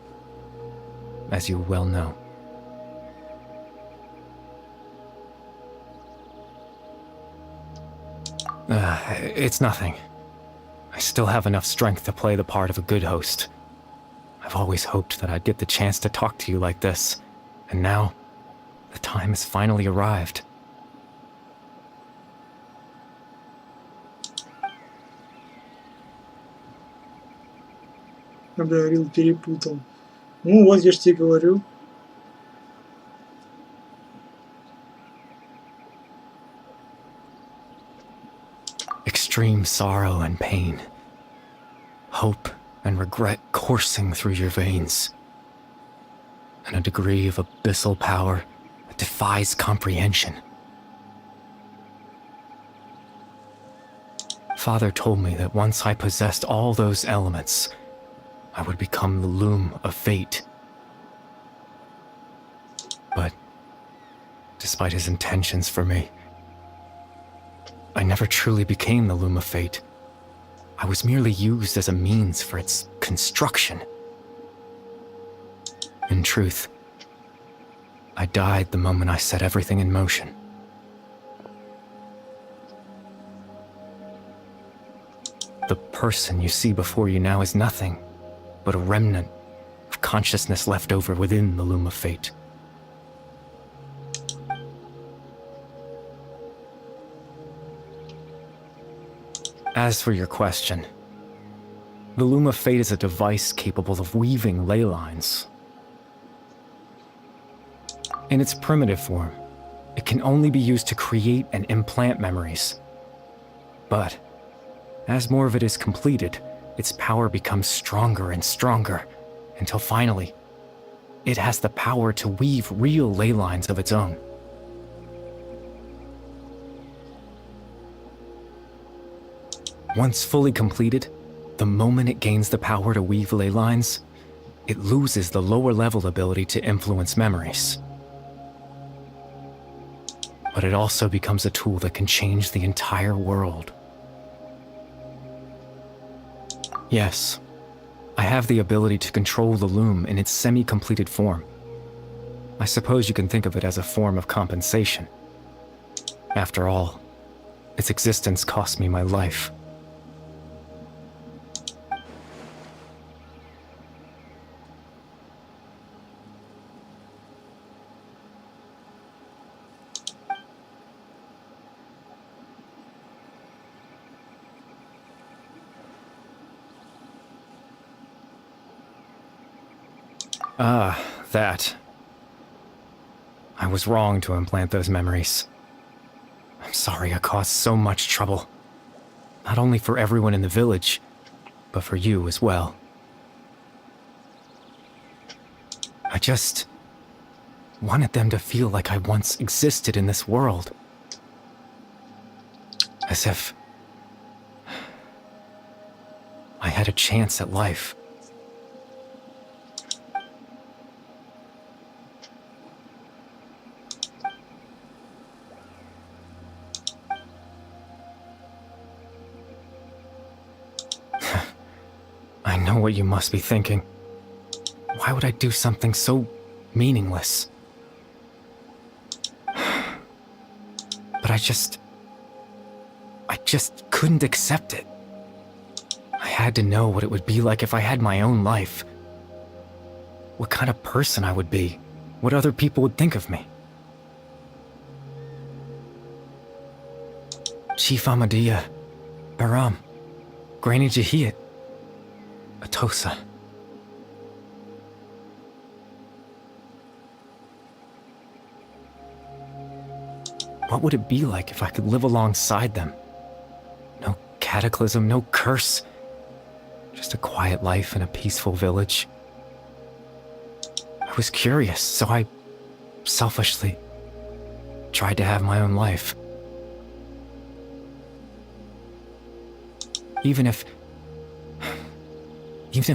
as you well know. It's nothing. I still have enough strength to play the part of a good host. I've always hoped that I'd get the chance to talk to you like this, and now the time has finally arrived. Говорил, перепутал. Ну вот, я же тебе говорю. extreme sorrow and pain. Hope and regret coursing through your veins. And a degree of abyssal power that defies comprehension. Father told me that once I possessed all those elements, I would become the loom of fate. But, despite his intentions for me, I never truly became the loom of fate. I was merely used as a means for its construction. In truth, I died the moment I set everything in motion. The person you see before you now is nothing but a remnant of consciousness left over within the loom of fate. As for your question, the loom of fate is a device capable of weaving ley lines. In its primitive form, it can only be used to create and implant memories. But, as more of it is completed, its power becomes stronger and stronger, until finally, it has the power to weave real ley lines of its own. Once fully completed, the moment it gains the power to weave ley lines, it loses the lower level ability to influence memories. But it also becomes a tool that can change the entire world. Yes, I have the ability to control the loom in its semi-completed form. I suppose you can think of it as a form of compensation. After all, its existence cost me my life. Ah, that. I was wrong to implant those memories. I'm sorry I caused so much trouble. Not only for everyone in the village, but for you as well. I just wanted them to feel like I once existed in this world. As if I had a chance at life. I know what you must be thinking. Why would I do something so meaningless? But I just couldn't accept it. I had to know what it would be like if I had my own life. What kind of person I would be. What other people would think of me. Chief Ahmadiyya, Baram, Granny Jahiyat, Atosa. What would it be like if I could live alongside them? No cataclysm, no curse. Just a quiet life in a peaceful village. I was curious, so I selfishly tried to have my own life. Even if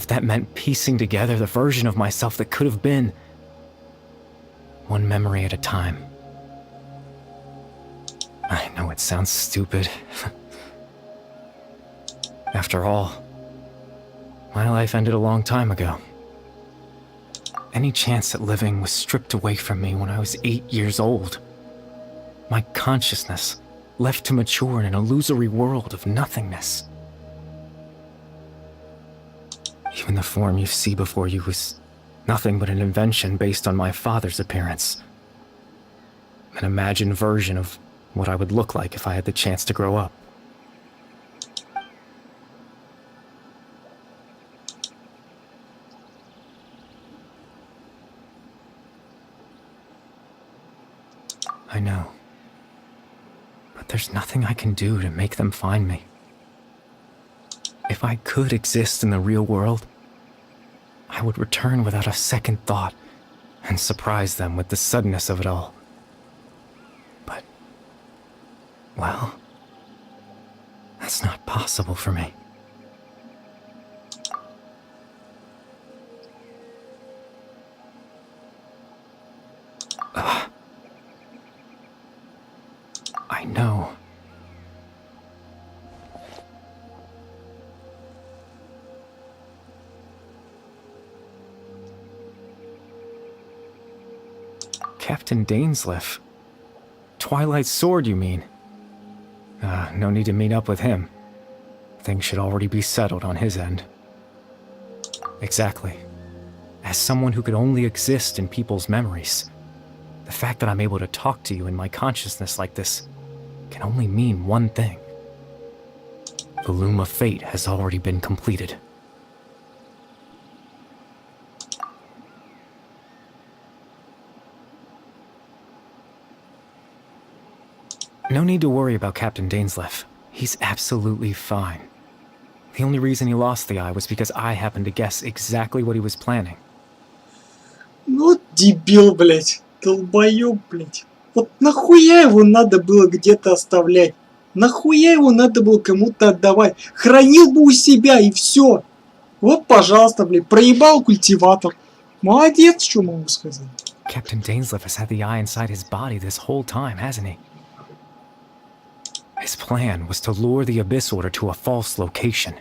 that meant piecing together the version of myself that could have been, one memory at a time. I know it sounds stupid. After all, my life ended a long time ago. Any chance at living was stripped away from me when I was 8 years old. My consciousness left to mature in an illusory world of nothingness. Even the form you see before you was nothing but an invention based on my father's appearance. An imagined version of what I would look like if I had the chance to grow up. I know. But there's nothing I can do to make them find me. If I could exist in the real world, I would return without a second thought and surprise them with the suddenness of it all. But, well, that's not possible for me. I know. Captain Dainsleif. Twilight Sword, you mean? No need to meet up with him. Things should already be settled on his end. Exactly. As someone who could only exist in people's memories, the fact that I'm able to talk to you in my consciousness like this can only mean one thing. The loom of fate has already been completed. No need to worry about Captain Dainsleif. He's absolutely fine. The only reason he lost the eye was because I happened to guess exactly what he was planning. Ну, дебил, блядь. Долбоёб, блядь. Вот нахуя его надо было где-то оставлять? Нахуя его надо было кому-то отдавать? Хранил бы у себя и все. Вот, пожалуйста, блядь, проебал культиватор. Молодец, что могу сказать. Captain Dainsleif has had the eye inside his body this whole time, hasn't he? His plan was to lure the Abyss Order to a false location,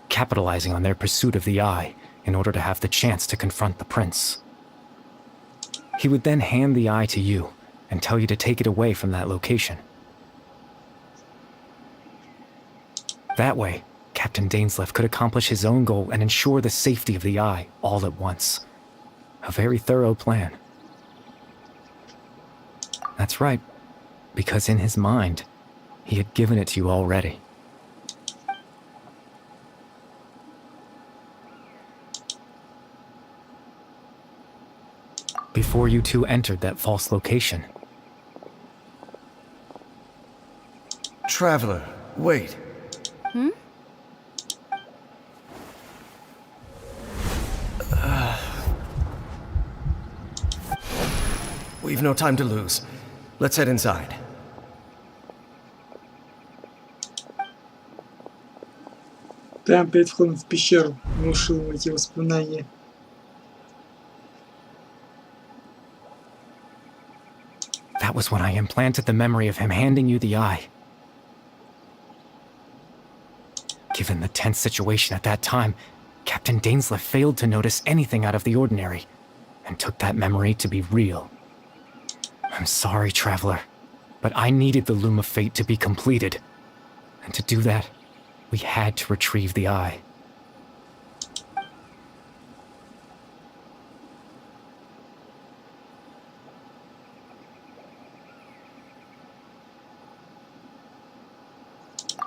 capitalizing on their pursuit of the eye in order to have the chance to confront the prince. He would then hand the eye to you and tell you to take it away from that location. That way, Captain Dainsleif could accomplish his own goal and ensure the safety of the eye all at once. A very thorough plan. That's right, because in his mind, he had given it to you already. Before you two entered that false location. Traveler, wait. We've no time to lose. Let's head inside. Прямо перед входом в пещеру внушил ему эти воспоминания. That was when I implanted the memory of him handing you the eye. Given the tense situation at that time, Captain Dainsleif failed to notice anything out of the ordinary, and took that memory to be real. I'm sorry, Traveler, but I needed the Loom of Fate to be completed, and to do that, we had to retrieve the eye.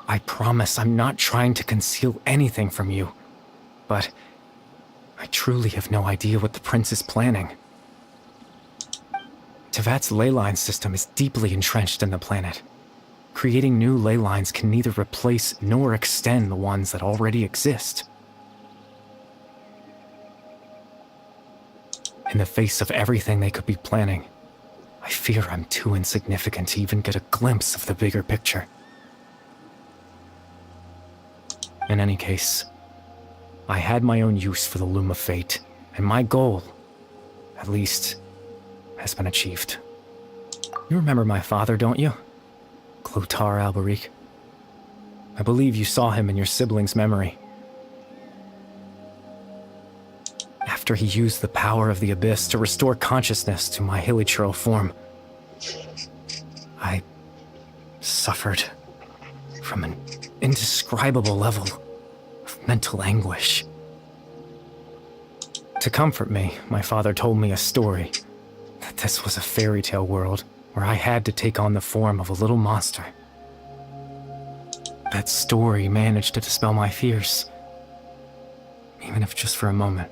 I promise I'm not trying to conceal anything from you, but I truly have no idea what the prince is planning. Tevat's ley line system is deeply entrenched in the planet. Creating new ley lines can neither replace nor extend the ones that already exist. In the face of everything they could be planning, I fear I'm too insignificant to even get a glimpse of the bigger picture. In any case, I had my own use for the Loom of Fate, and my goal, at least, has been achieved. You remember my father, don't you? Clotar Alberic. I believe you saw him in your sibling's memory. After he used the power of the Abyss to restore consciousness to my hilichurl form, I suffered from an indescribable level of mental anguish. To comfort me, my father told me a story, that this was a fairy tale world where I had to take on the form of a little monster. That story managed to dispel my fears, even if just for a moment.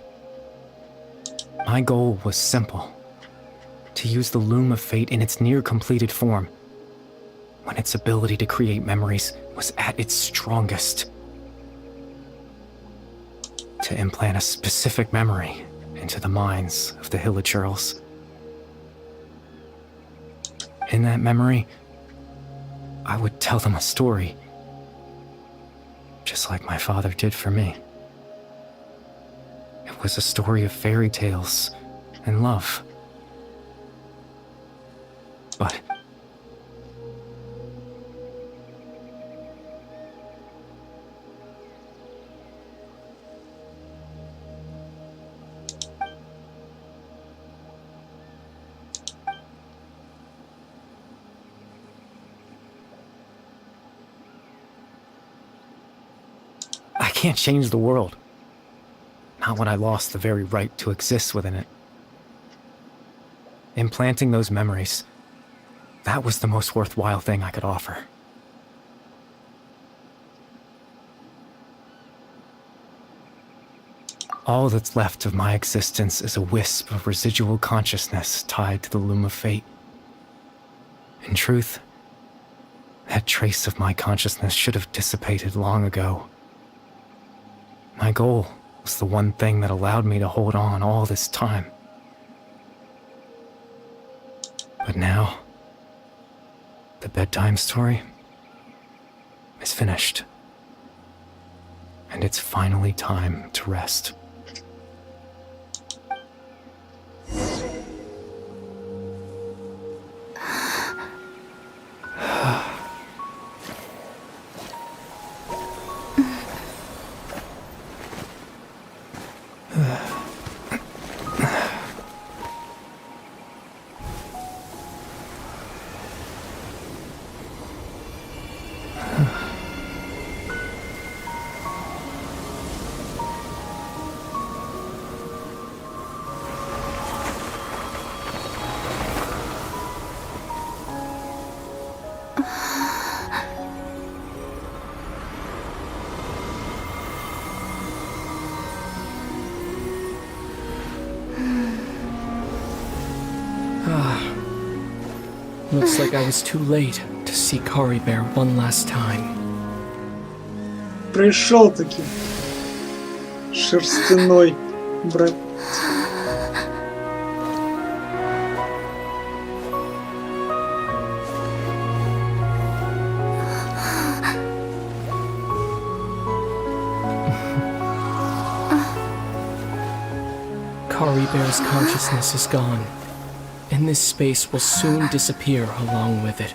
My goal was simple, to use the Loom of Fate in its near-completed form, when its ability to create memories was at its strongest. to implant a specific memory into the minds of the village girls. In that memory, I would tell them a story, just like my father did for me. It was a story of fairy tales and love. But I can't change the world. Not when I lost the very right to exist within it. Implanting those memories, that was the most worthwhile thing I could offer. All that's left of my existence is a wisp of residual consciousness tied to the loom of fate. In truth, that trace of my consciousness should have dissipated long ago. My goal was the one thing that allowed me to hold on all this time. But now, the bedtime story is finished. And it's finally time to rest. Looks like I was too late to see Kari Bear one last time. Пришел-таки шерстяной брат. Kari Bear's consciousness is gone, and this space will soon disappear along with it.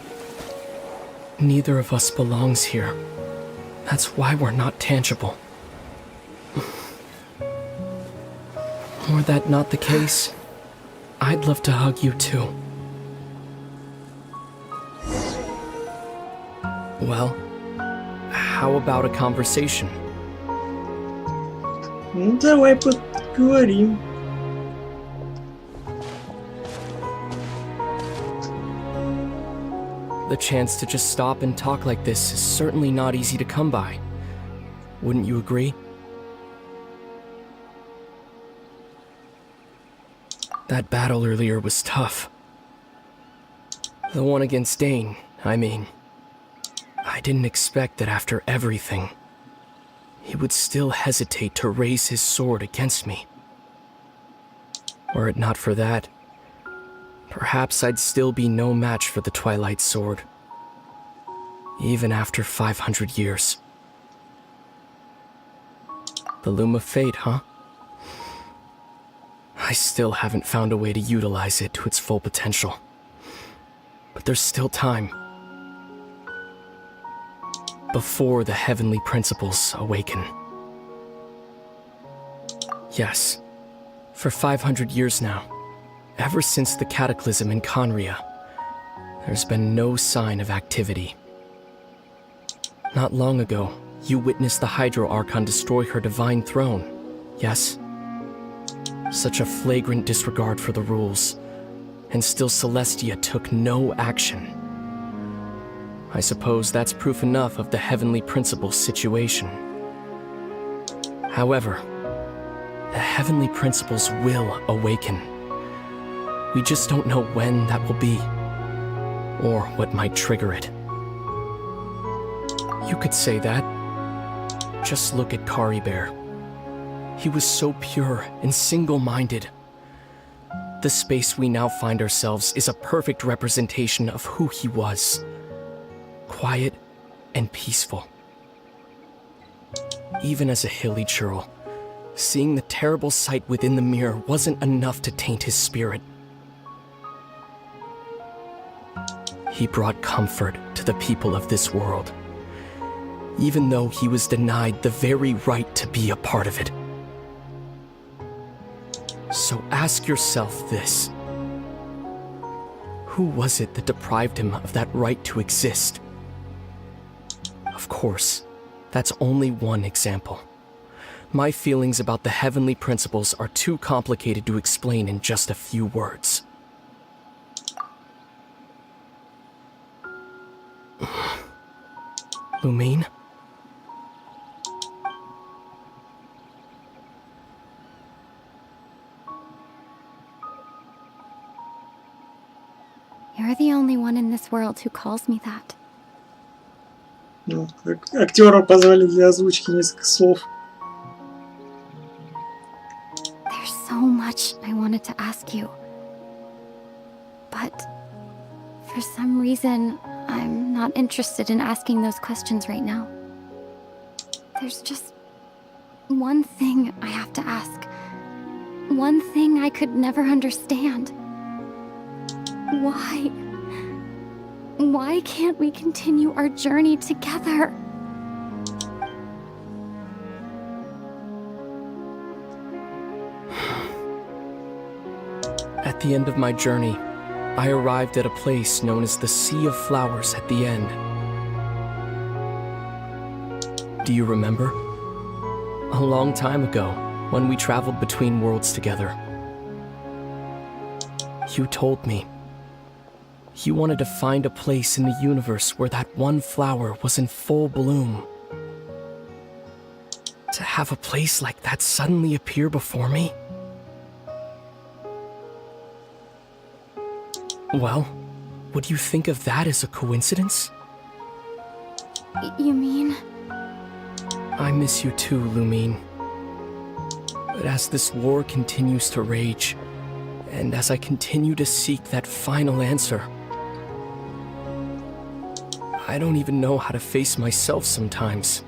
Neither of us belongs here. That's why we're not tangible. Were that not the case, I'd love to hug you too. Well, how about a conversation? Ну, давай поговорим. The chance to just stop and talk like this is certainly not easy to come by. Wouldn't you agree? That battle earlier was tough. The one against Dane, I mean. I didn't expect that after everything, he would still hesitate to raise his sword against me. Were it not for that, perhaps I'd still be no match for the Twilight Sword. Even after 500 years. The Loom of Fate, huh? I still haven't found a way to utilize it to its full potential. But there's still time. Before the heavenly principles awaken. Yes, for 500 years now, ever since the cataclysm in Conria, there's been no sign of activity. Not long ago, you witnessed the Hydro Archon destroy her divine throne, yes? Such a flagrant disregard for the rules, and still Celestia took no action. I suppose that's proof enough of the heavenly principles situation. However, the heavenly principles will awaken. We just don't know when that will be, or what might trigger it. You could say that. Just look at Kari Bear. He was so pure and single-minded. The space we now find ourselves is a perfect representation of who he was. Quiet and peaceful. Even as a hilly churl, seeing the terrible sight within the mirror wasn't enough to taint his spirit. He brought comfort to the people of this world, even though he was denied the very right to be a part of it. So ask yourself this. Who was it that deprived him of that right to exist? Of course, that's only one example. My feelings about the heavenly principles are too complicated to explain in just a few words. Lumine? You're the only one in this world who calls me that. Ну, актеру позвали для озвучки несколько слов. There's so much I wanted to ask you. But for some reason, I'm not interested in asking those questions right now. There's just one thing I have to ask. One thing I could never understand. Why? Why can't we continue our journey together? At the end of my journey, I arrived at a place known as the Sea of Flowers at the end. Do you remember? A long time ago, when we traveled between worlds together. You told me you wanted to find a place in the universe where that one flower was in full bloom. To have a place like that suddenly appear before me? Well, would you think of that as a coincidence? You mean? I miss you too, Lumine. But as this war continues to rage, and as I continue to seek that final answer, I don't even know how to face myself sometimes,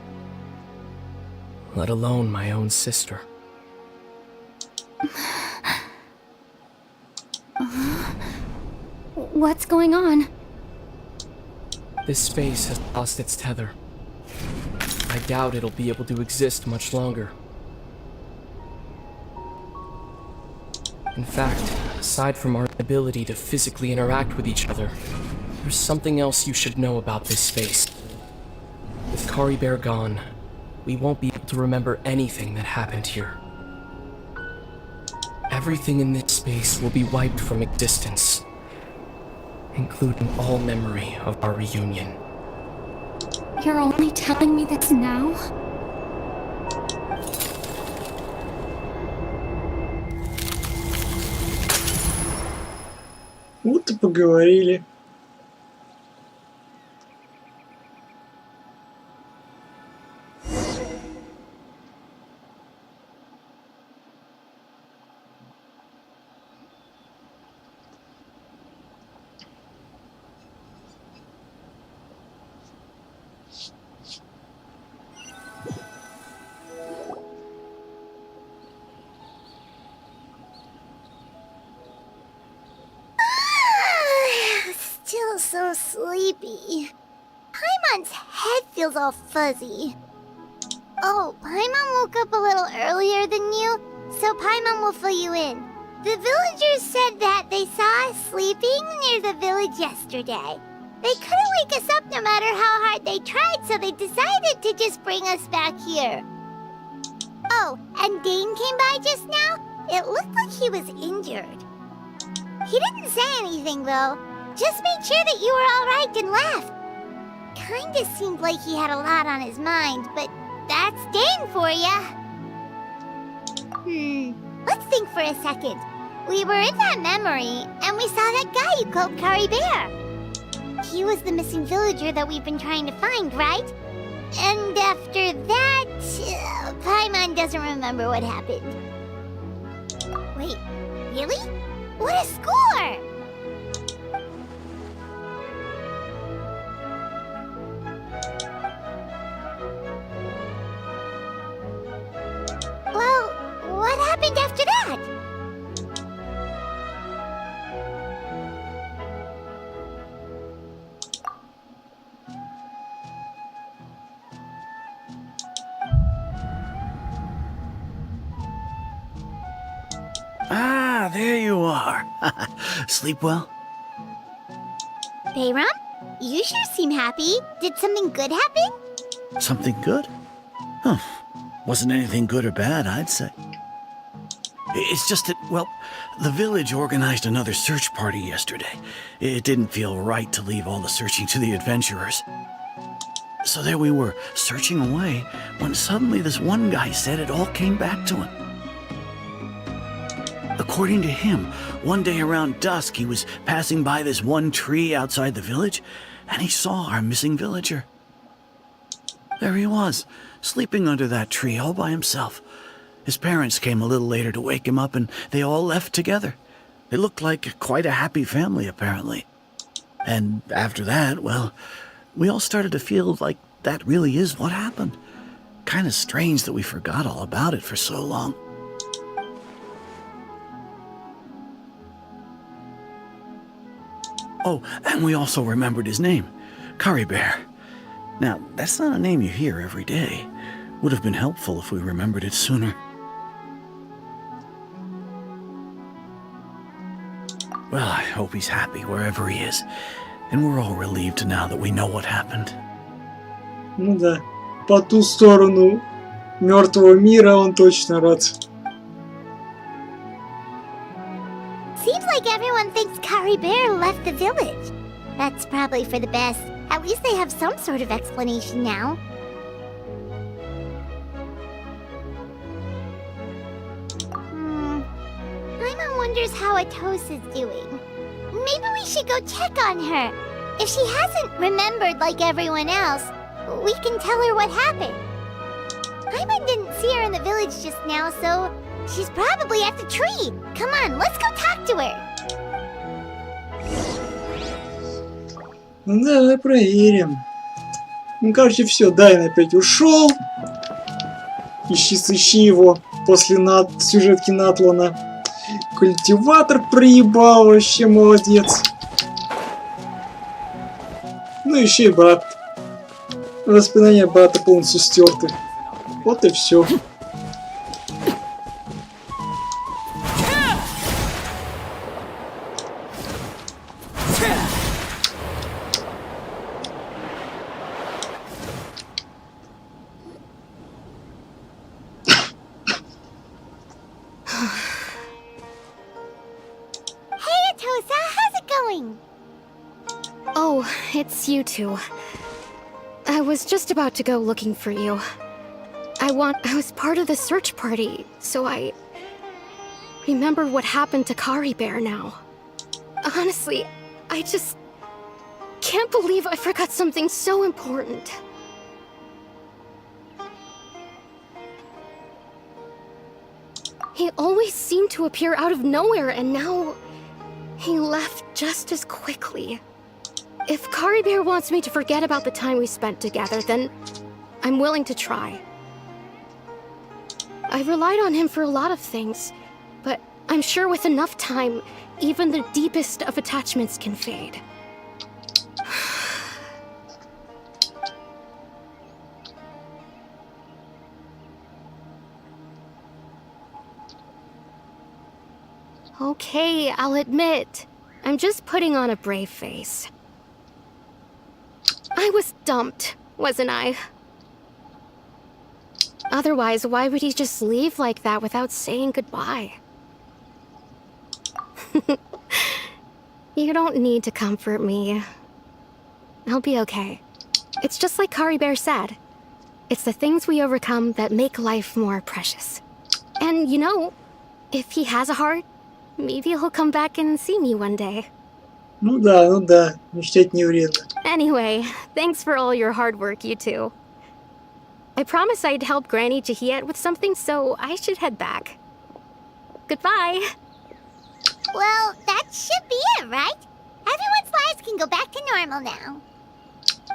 let alone my own sister. What's going on? This space has lost its tether. I doubt it'll be able to exist much longer. In fact, aside from our ability to physically interact with each other, there's something else you should know about this space. With Kari Bear gone, we won't be able to remember anything that happened here. Everything in this space will be wiped from existence, including all memory of our reunion. You're only telling me this now? Вот и поговорили. Still so sleepy. Paimon's head feels all fuzzy. Oh, Paimon woke up a little earlier than you, so Paimon will fill you in. The villagers said that they saw us sleeping near the village yesterday. They couldn't wake us up no matter how hard they tried, so they decided to just bring us back here. Oh, and Dane came by just now. It looked like he was injured. He didn't say anything, though. Just made sure that you were all right and left. Kinda seemed like he had a lot on his mind, but that's Dane for ya. Let's think for a second. We were in that memory, and we saw that guy you called Kari Bear. He was the missing villager that we've been trying to find, right? And after that, Paimon doesn't remember what happened. Wait, really? What a score! Well, what happened after that? Ah, there you are. Sleep well? Bayram, you sure seem happy. Did something good happen? Something good? Huh. Wasn't anything good or bad, I'd say. It's just that, well, the village organized another search party yesterday. It didn't feel right to leave all the searching to the adventurers. So there we were, searching away, when suddenly this one guy said it all came back to him. According to him, one day around dusk, he was passing by this one tree outside the village, and he saw our missing villager. There he was, sleeping under that tree all by himself. His parents came a little later to wake him up, and they all left together. They looked like quite a happy family, apparently. And after that, well, we all started to feel like that really is what happened. Kind of strange that we forgot all about it for so long. Oh, and we also remembered his name, Curry Bear. Now, that's not a name you hear every day. Would have been helpful if we remembered it sooner. Well, I hope he's happy wherever he is. And we're all relieved now that we know what happened. Ну да, по ту сторону мертвого мира он точно рад. Seems like everyone thinks Curry Bear left the village. That's probably for the best. At least they have some sort of explanation now. Paimon wonders how Atos is doing. Maybe we should go check on her. If she hasn't remembered like everyone else, we can tell her what happened. Paimon didn't see her in the village just now, so she's probably at the tree. Come on, let's go talk to her. Ну давай проверим. Ну короче все, Дайн опять ушел. Сыщи его после сюжетки Натлана. Культиватор проебал, вообще молодец. Ну еще и брат. Воспоминания брата полностью стерты. Вот и все. Oh, it's you two. I was just about to go looking for you. I was part of the search party, so I remembered what happened to Curry Bear now. Honestly, I just can't believe I forgot something so important. He always seemed to appear out of nowhere, and now he left just as quickly. If Curry Bear wants me to forget about the time we spent together, then I'm willing to try. I've relied on him for a lot of things, but I'm sure with enough time, even the deepest of attachments can fade. Okay, I'll admit, I'm just putting on a brave face. I was dumped, wasn't I? Otherwise, why would he just leave like that without saying goodbye? You don't need to comfort me. I'll be okay. It's just like Curry Bear said. It's the things we overcome that make life more precious. And you know, if he has a heart, maybe he'll come back and see me one day. Ну да, мечтать не вредно. Anyway, thanks for all your hard work, you two. I promised I'd help Granny Jahiet with something, so I should head back. Goodbye. Well, that should be it, right? Everyone's lives can go back to normal now.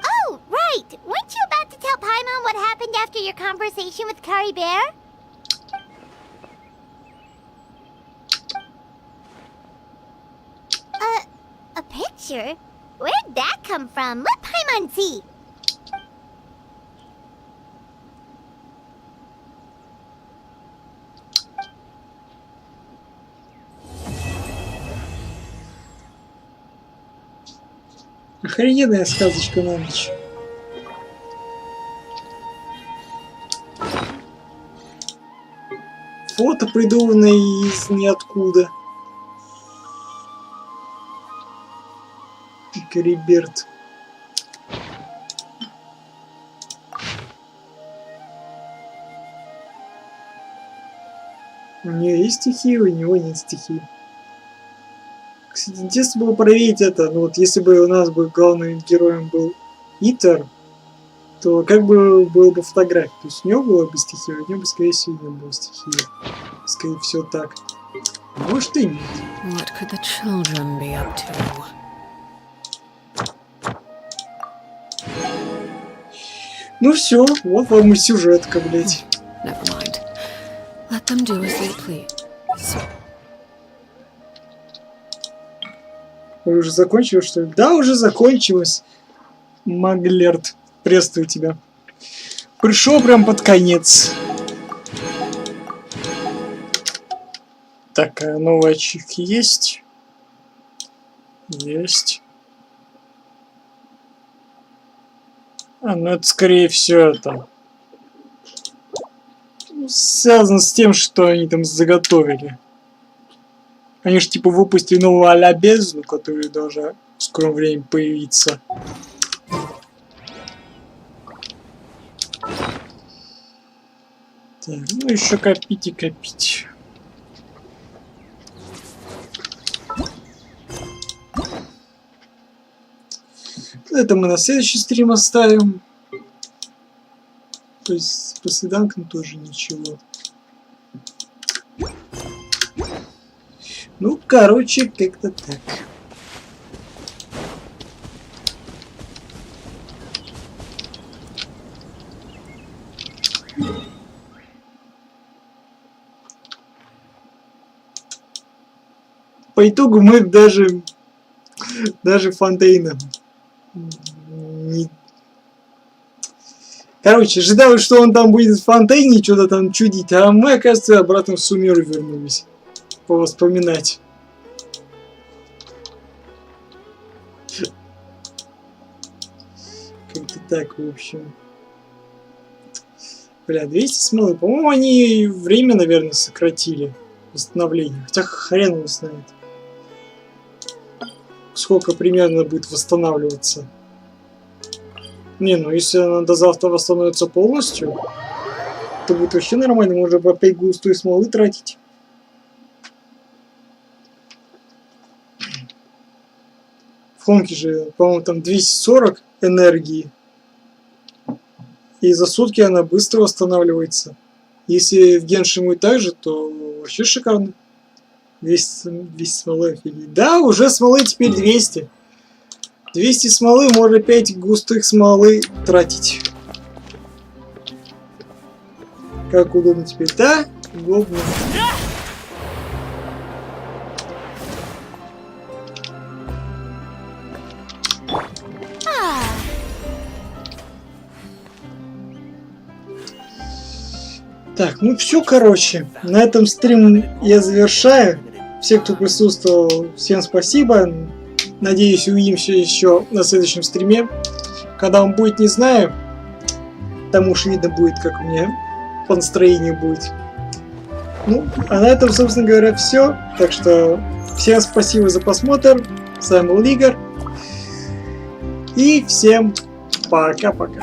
Oh, right! Weren't you about to tell Paimon what happened after your conversation with Curry Bear? A picture? Where'd that come from? Let Paimon see! Охрененная сказочка на ночь. Фото, придуманное из ниоткуда. Риберт. У нее есть стихи, у него нет стихи. Кстати, интересно было проверить это. Ну вот если бы у нас бы главным героем был Итер, то как бы было бы фотография. То есть у него было бы стихи, а у него бы, скорее всего, не было стихи. Скорее всего, так. Может и нет. What could the children be up to? Ну все, вот вам и сюжетка, блять. Never mind. Let them do as they please. Вы уже закончили, что ли? Да, уже закончилось. Маглерт, приветствую тебя. Пришел прям под конец. Так, а новый ачивка есть? Есть. А, ну это скорее всего это связано с тем, что они там заготовили. Они же типа выпустили новую а-ля бездну, которая должна в скором времени появиться. Так, ну еще копить и копить. Это мы на следующий стрим оставим. То есть по свиданкам тоже ничего. Ну, короче, как-то так. По итогу мы даже фонтейном не... Короче, ожидал, что он там будет в фонтейне что-то там чудить, а мы, оказывается, обратно в Сумеру вернулись. Повоспоминать. Как-то так, в общем. Бля, 200 смолы. По-моему, они время, наверное, сократили. Восстановление. Хотя хрен его знает. Сколько примерно будет восстанавливаться. Не, ну если она до завтра восстановится полностью, то будет вообще нормально. Можно бы опять густую смолы тратить. В Хонке же, по-моему, там 240 энергии. И за сутки она быстро восстанавливается. Если в Геншин и так же, то вообще шикарно. 200 смолы, офигеть. Да, уже смолы теперь 200. 200 смолы, можно 5 густых смолы тратить. Как удобно теперь. Да, удобно. Так, ну все, короче, на этом стрим я завершаю. Все, кто присутствовал, всем спасибо. Надеюсь, увидимся еще на следующем стриме. Когда он будет, не знаю. Там уж видно будет, как у меня по настроению будет. Ну, а на этом, собственно говоря, все. Так что всем спасибо за просмотр. С вами был Игорь. И всем пока-пока.